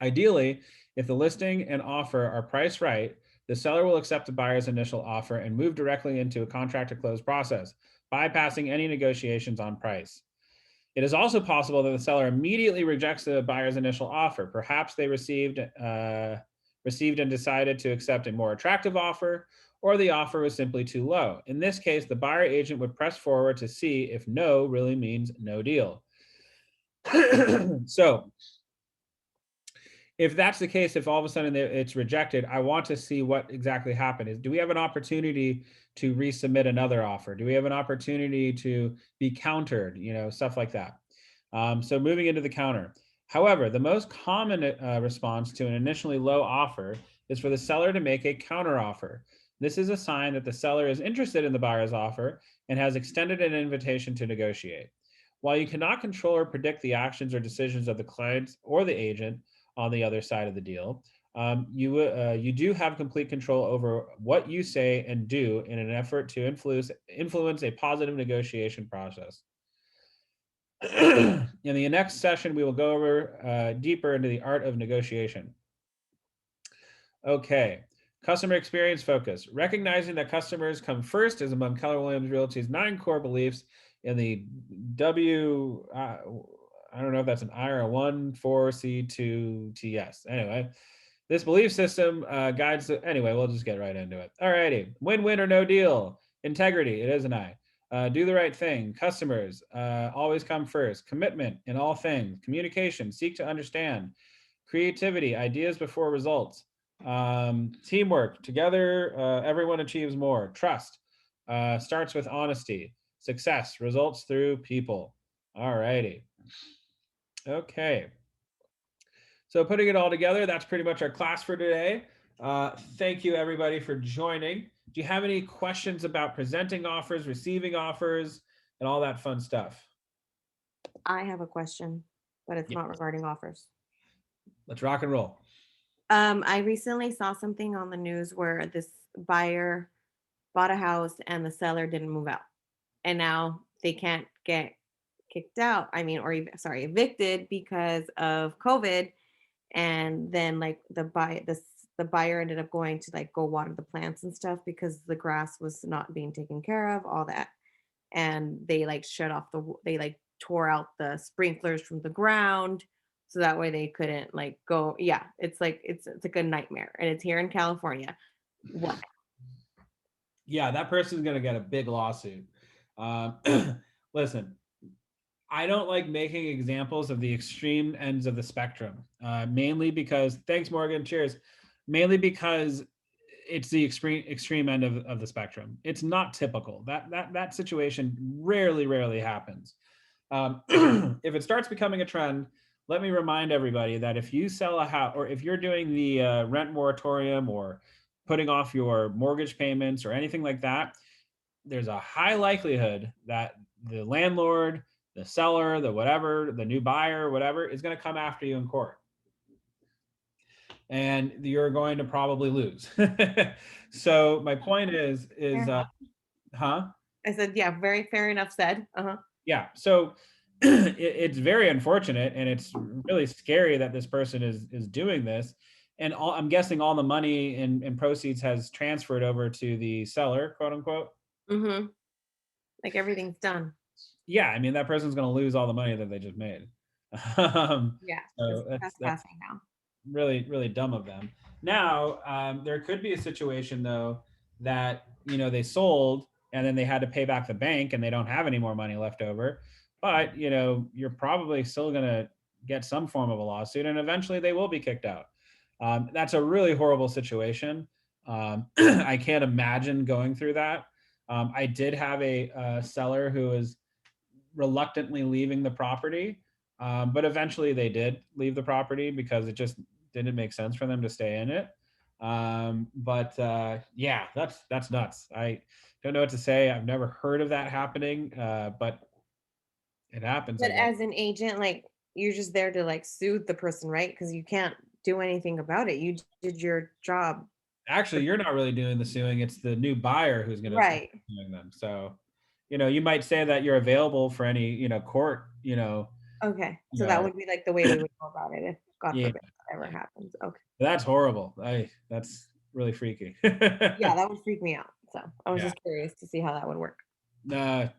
ideally, if the listing and offer are priced right, the seller will accept the buyer's initial offer and move directly into a contract to close process, bypassing any negotiations on price. It is also possible that the seller immediately rejects the buyer's initial offer. Perhaps they received and decided to accept a more attractive offer, or the offer was simply too low. In this case, the buyer agent would press forward to see if no really means no deal. So if that's the case, if all of a sudden it's rejected, I want to see what exactly happened. Do we have an opportunity to resubmit another offer? Do we have an opportunity to be countered? You know, stuff like that. So moving into the counter. However, the most common response to an initially low offer is for the seller to make a counter offer. This is a sign that the seller is interested in the buyer's offer and has extended an invitation to negotiate. While you cannot control or predict the actions or decisions of the client or the agent on the other side of the deal, you do have complete control over what you say and do in an effort to influence a positive negotiation process. In the next session, we will go over deeper into the art of negotiation. Okay, customer experience focus. Recognizing that customers come first is among Keller Williams Realty's 9 core beliefs in the I don't know if that's an I or a 1, 4, C, 2, TS. Anyway, this belief system guides anyway, we'll just get right into it. All righty. Win-win or no deal. Integrity. It is an I. Do the right thing. Customers always come first. Commitment in all things. Communication. Seek to understand. Creativity. Ideas before results. Teamwork. Together, everyone achieves more. Trust. Starts with honesty. Success. Results through people. All righty. Okay. So putting it all together, that's pretty much our class for today. Thank you everybody for joining. Do you have any questions about presenting offers, receiving offers, and all that fun stuff? I have a question, but it's not regarding offers. Let's rock and roll. I recently saw something on the news where this buyer bought a house and the seller didn't move out. And now they can't get kicked out. I mean, evicted because of COVID. And then like the buyer ended up going to like go water the plants and stuff because the grass was not being taken care of, all that. And they like they like tore out the sprinklers from the ground. So that way they couldn't like go. Yeah, it's like a nightmare. And it's here in California. What? Yeah, that person's gonna get a big lawsuit. Listen, I don't like making examples of the extreme ends of the spectrum, mainly because, thanks Morgan, cheers. Mainly because it's the extreme end of the spectrum. It's not typical. That situation rarely happens. If it starts becoming a trend, let me remind everybody that if you sell a house, or if you're doing the rent moratorium or putting off your mortgage payments or anything like that, there's a high likelihood that the landlord, the seller, the whatever, the new buyer, whatever, is going to come after you in court. And you're going to probably lose. So my point is, huh? I said, yeah, very fair enough said. Yeah. So it's very unfortunate, and it's really scary that this person is doing this. And I'm guessing all the money and proceeds has transferred over to the seller, quote unquote. Mm-hmm. Like everything's done. Yeah, I mean, that person's going to lose all the money that they just made. Yeah, so that's passing now. Really dumb of them. Now, there could be a situation though that, you know, they sold and then they had to pay back the bank and they don't have any more money left over. But, you know, you're probably still going to get some form of a lawsuit, and eventually they will be kicked out. That's a really horrible situation. I can't imagine going through that. I did have a seller who was reluctantly leaving the property, but eventually they did leave the property because it just didn't make sense for them to stay in it. Yeah, that's nuts. I don't know what to say. I've never heard of that happening, but it happens. But as an agent, like, you're just there to like soothe the person, right? Because you can't do anything about it. You did your job. Actually, you're not really doing the suing. It's the new buyer who's going to Right. suing them. So, you know, you might say that you're available for any, you know, court, you know. Okay. So that would be like the way we would go about it if God Yeah. forbid that ever happens. Okay. That's horrible. That's really freaky. Yeah, that would freak me out. So I was Yeah. just curious to see how that would work. No,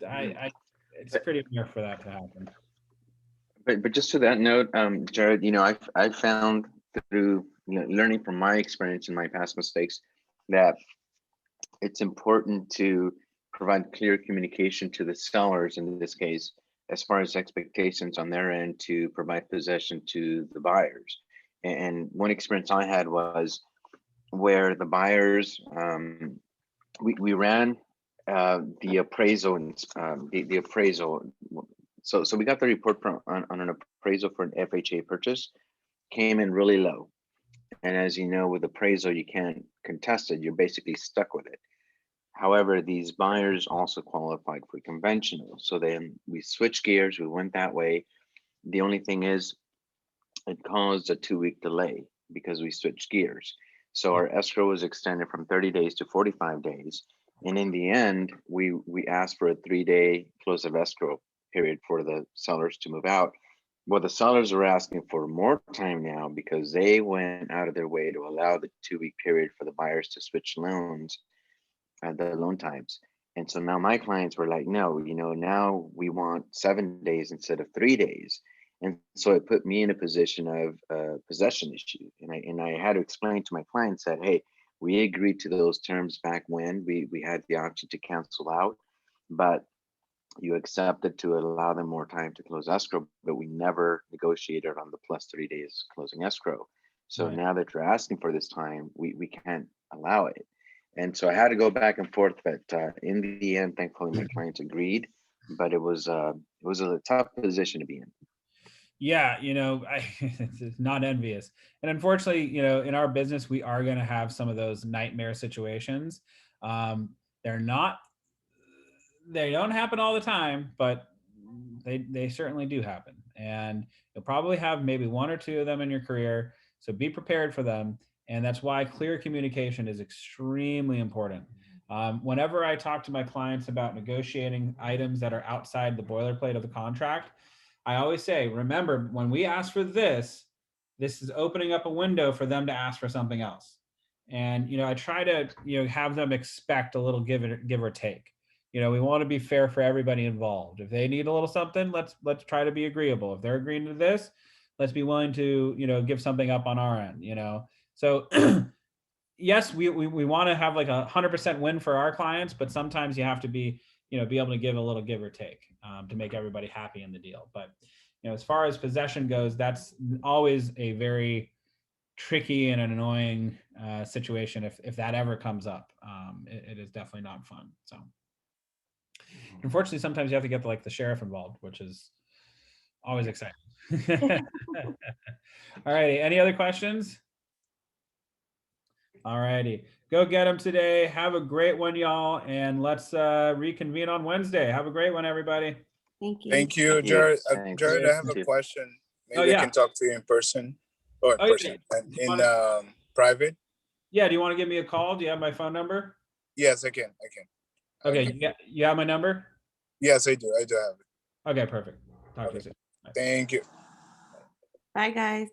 it's pretty rare for that to happen. But just to that note, Jared, you know, I've found through, you know, learning from my experience and my past mistakes that it's important to provide clear communication to the sellers in this case, as far as expectations on their end to provide possession to the buyers. And one experience I had was where the buyers, we ran the appraisal and the appraisal. So we got the report on an appraisal for an FHA purchase, came in really low. And as you know, with appraisal, you can't contest it. You're basically stuck with it. However, these buyers also qualified for conventional. So then we switched gears, we went that way. The only thing is it caused a 2-week delay because we switched gears. So our escrow was extended from 30 days to 45 days. And in the end, we asked for a 3-day close of escrow period for the sellers to move out. Well, the sellers are asking for more time now because they went out of their way to allow the 2-week period for the buyers to switch loans, the loan types. And so now my clients were like, no, you know, now we want 7 days instead of 3 days. And so it put me in a position of possession issue. And I had to explain to my clients that, hey, we agreed to those terms back when we had the option to cancel out, but you accepted to allow them more time to close escrow, but we never negotiated on the plus 3 days closing escrow. So Right. now that you're asking for this time, we can't allow it. And so I had to go back and forth, but in the end, thankfully my clients agreed, but it was a tough position to be in. Yeah, you know, it's not envious. And unfortunately, you know, in our business, we are going to have some of those nightmare situations. They don't happen all the time, but they certainly do happen. And you'll probably have maybe 1 or 2 of them in your career. So be prepared for them. And that's why clear communication is extremely important. Whenever I talk to my clients about negotiating items that are outside the boilerplate of the contract, I always say, remember, when we ask for this is opening up a window for them to ask for something else. And, you know, I try to, you know, have them expect a little give or take. You know, we want to be fair for everybody involved. If they need a little something, let's try to be agreeable. If they're agreeing to this, let's be willing to, you know, give something up on our end, you know. So yes, we want to have like 100% win for our clients, but sometimes you have to be, you know, be able to give a little give or take to make everybody happy in the deal. But, you know, as far as possession goes, that's always a very tricky and an annoying situation if that ever comes up. It is definitely not fun. So unfortunately, sometimes you have to get like the sheriff involved, which is always exciting. All righty. Any other questions? All righty. Go get them today. Have a great one, y'all. And let's reconvene on Wednesday. Have a great one, everybody. Thank you. Thank you, Thank you. Jared. Thanks. Jared, I have You a too. question. Maybe Oh, yeah. I can talk to you in person or in Oh, yeah. person in private. Yeah. Do you want to give me a call? Do you have my phone number? Yes, I can. Okay. You have my number? Yes, I do. I do have it. Okay, perfect. Talk to you soon. Thank you. Bye, guys.